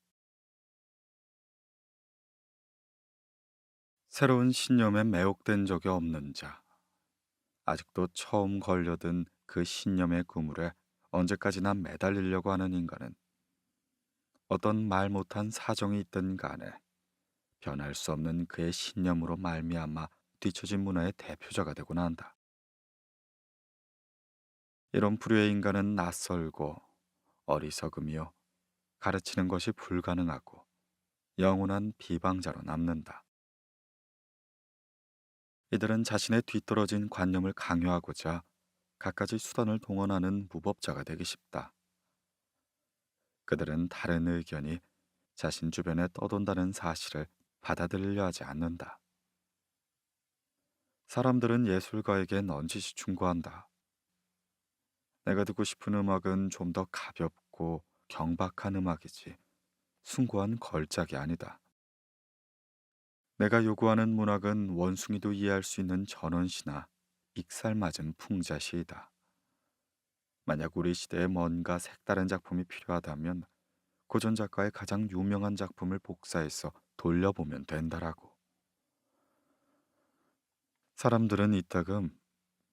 [SPEAKER 1] 새로운 신념에 매혹된 적이 없는 자, 아직도 처음 걸려든 그 신념의 그물에 언제까지나 매달리려고 하는 인간은 어떤 말 못한 사정이 있든 간에 변할 수 없는 그의 신념으로 말미암아 뒤처진 문화의 대표자가 되곤 한다. 이런 부류의 인간은 낯설고 어리석으며 가르치는 것이 불가능하고 영원한 비방자로 남는다. 이들은 자신의 뒤떨어진 관념을 강요하고자 갖가지 수단을 동원하는 무법자가 되기 쉽다. 그들은 다른 의견이 자신 주변에 떠돈다는 사실을 받아들이려 하지 않는다. 사람들은 예술가에게 넌지시 충고한다. 내가 듣고 싶은 음악은 좀 더 가볍고 경박한 음악이지 숭고한 걸작이 아니다. 내가 요구하는 문학은 원숭이도 이해할 수 있는 전원시나 익살맞은 풍자시이다. 만약 우리 시대에 뭔가 색다른 작품이 필요하다면 고전 작가의 가장 유명한 작품을 복사해서 돌려보면 된다라고. 사람들은 이따금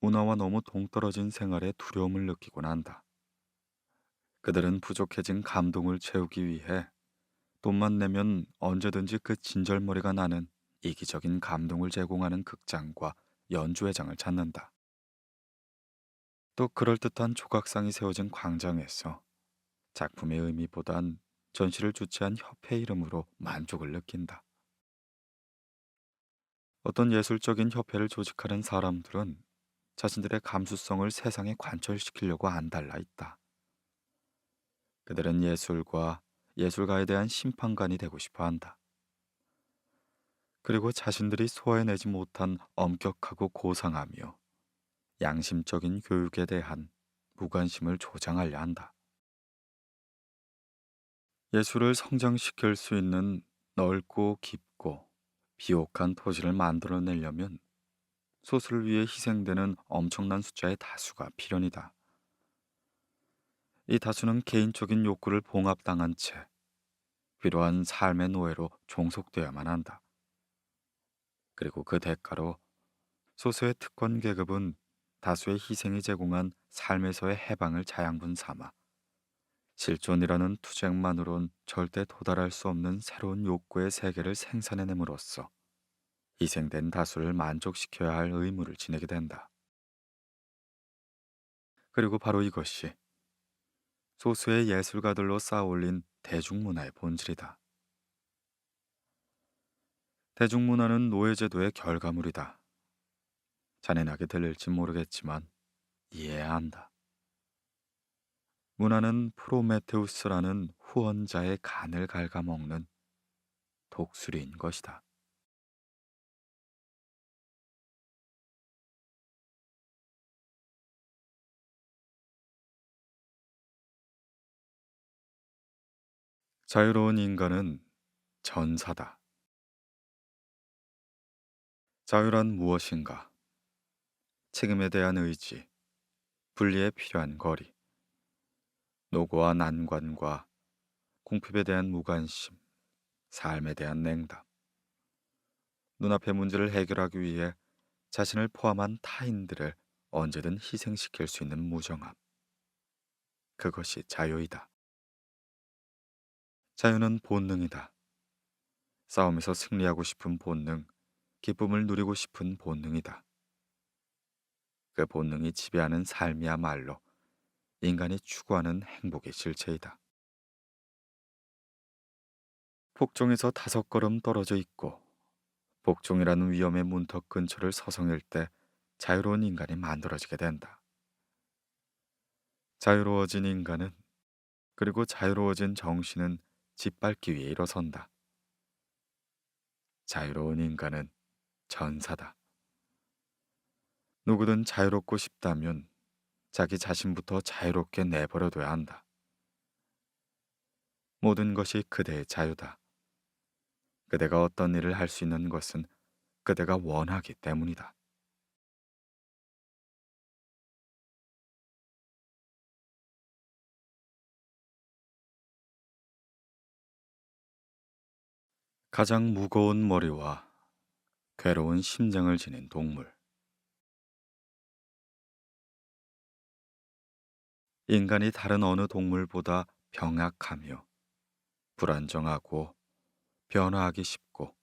[SPEAKER 1] 문화와 너무 동떨어진 생활에 두려움을 느끼곤 한다. 그들은 부족해진 감동을 채우기 위해 돈만 내면 언제든지 그 진절머리가 나는 이기적인 감동을 제공하는 극장과 연주회장을 찾는다. 또 그럴듯한 조각상이 세워진 광장에서 작품의 의미보단 전시를 주최한 협회 이름으로 만족을 느낀다. 어떤 예술적인 협회를 조직하는 사람들은 자신들의 감수성을 세상에 관철시키려고 안달나 있다. 그들은 예술과 예술가에 대한 심판관이 되고 싶어 한다. 그리고 자신들이 소화해내지 못한 엄격하고 고상하며 양심적인 교육에 대한 무관심을 조장하려 한다. 예술을 성장시킬 수 있는 넓고 깊고 비옥한 토지를 만들어내려면 소수를 위해 희생되는 엄청난 숫자의 다수가 필연이다. 이 다수는 개인적인 욕구를 봉합당한 채 필요한 삶의 노예로 종속되어야만 한다. 그리고 그 대가로 소수의 특권 계급은 다수의 희생이 제공한 삶에서의 해방을 자양분 삼아 실존이라는 투쟁만으론 절대 도달할 수 없는 새로운 욕구의 세계를 생산해냄으로써 희생된 다수를 만족시켜야 할 의무를 지니게 된다. 그리고 바로 이것이 소수의 예술가들로 쌓아올린 대중문화의 본질이다. 대중문화는 노예제도의 결과물이다. 잔인하게 들릴지 모르겠지만 이해해야 한다. 문화는 프로메테우스라는 후원자의 간을 갉아먹는 독수리인 것이다. 자유로운 인간은 전사다. 자유란 무엇인가? 책임에 대한 의지, 분리에 필요한 거리, 노고와 난관과 궁핍에 대한 무관심, 삶에 대한 냉담, 눈앞의 문제를 해결하기 위해 자신을 포함한 타인들을 언제든 희생시킬 수 있는 무정함. 그것이 자유이다. 자유는 본능이다. 싸움에서 승리하고 싶은 본능, 기쁨을 누리고 싶은 본능이다. 그 본능이 지배하는 삶이야말로 인간이 추구하는 행복의 실체이다. 복종에서 5걸음 떨어져 있고 복종이라는 위험의 문턱 근처를 서성일 때 자유로운 인간이 만들어지게 된다. 자유로워진 인간은, 그리고 자유로워진 정신은 짓밟기 위해 일어선다. 자유로운 인간은 전사다. 누구든 자유롭고 싶다면 자기 자신부터 자유롭게 내버려둬야 한다. 모든 것이 그대의 자유다. 그대가 어떤 일을 할 수 있는 것은 그대가 원하기 때문이다. 가장 무거운 머리와 괴로운 심장을 지닌 동물. 인간이 다른 어느 동물보다 병약하며 불안정하고 변화하기 쉽고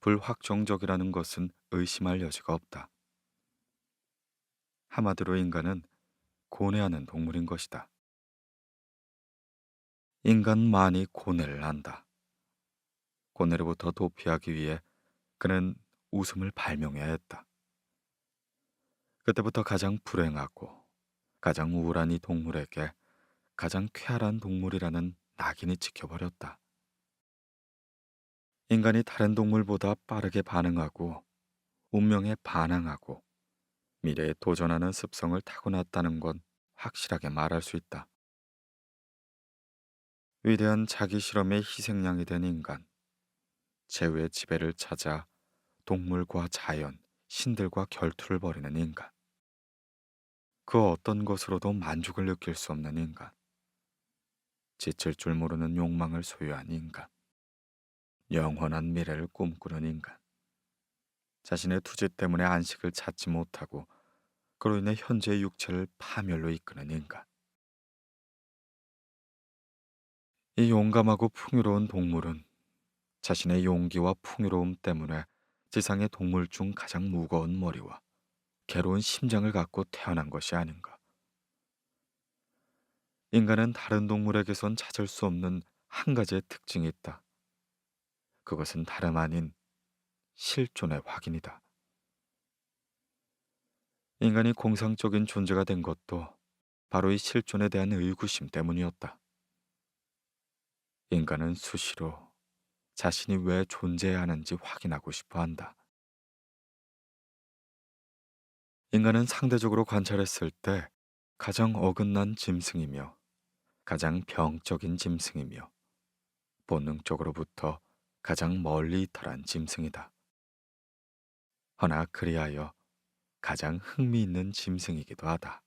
[SPEAKER 1] 불확정적이라는 것은 의심할 여지가 없다. 한마디로 인간은 고뇌하는 동물인 것이다. 인간만이 고뇌를 한다. 고뇌로부터 도피하기 위해 그는 웃음을 발명해야 했다. 그때부터 가장 불행하고 가장 우울한 이 동물에게 가장 쾌활한 동물이라는 낙인이 찍혀버렸다. 인간이 다른 동물보다 빠르게 반응하고 운명에 반항하고 미래에 도전하는 습성을 타고났다는 건 확실하게 말할 수 있다. 위대한 자기 실험의 희생양이 된 인간, 최후의 지배를 찾아 동물과 자연, 신들과 결투를 벌이는 인간, 그 어떤 것으로도 만족을 느낄 수 없는 인간, 지칠 줄 모르는 욕망을 소유한 인간, 영원한 미래를 꿈꾸는 인간, 자신의 투지 때문에 안식을 찾지 못하고 그로 인해 현재의 육체를 파멸로 이끄는 인간. 이 용감하고 풍요로운 동물은 자신의 용기와 풍요로움 때문에 지상의 동물 중 가장 무거운 머리와 괴로운 심장을 갖고 태어난 것이 아닌가. 인간은 다른 동물에게선 찾을 수 없는 한 가지의 특징이 있다. 그것은 다름 아닌 실존의 확인이다. 인간이 공상적인 존재가 된 것도 바로 이 실존에 대한 의구심 때문이었다. 인간은 수시로 자신이 왜 존재해야 하는지 확인하고 싶어 한다. 인간은 상대적으로 관찰했을 때 가장 어긋난 짐승이며 가장 병적인 짐승이며 본능적으로부터 가장 멀리 이탈한 짐승이다. 허나 그리하여 가장 흥미있는 짐승이기도 하다.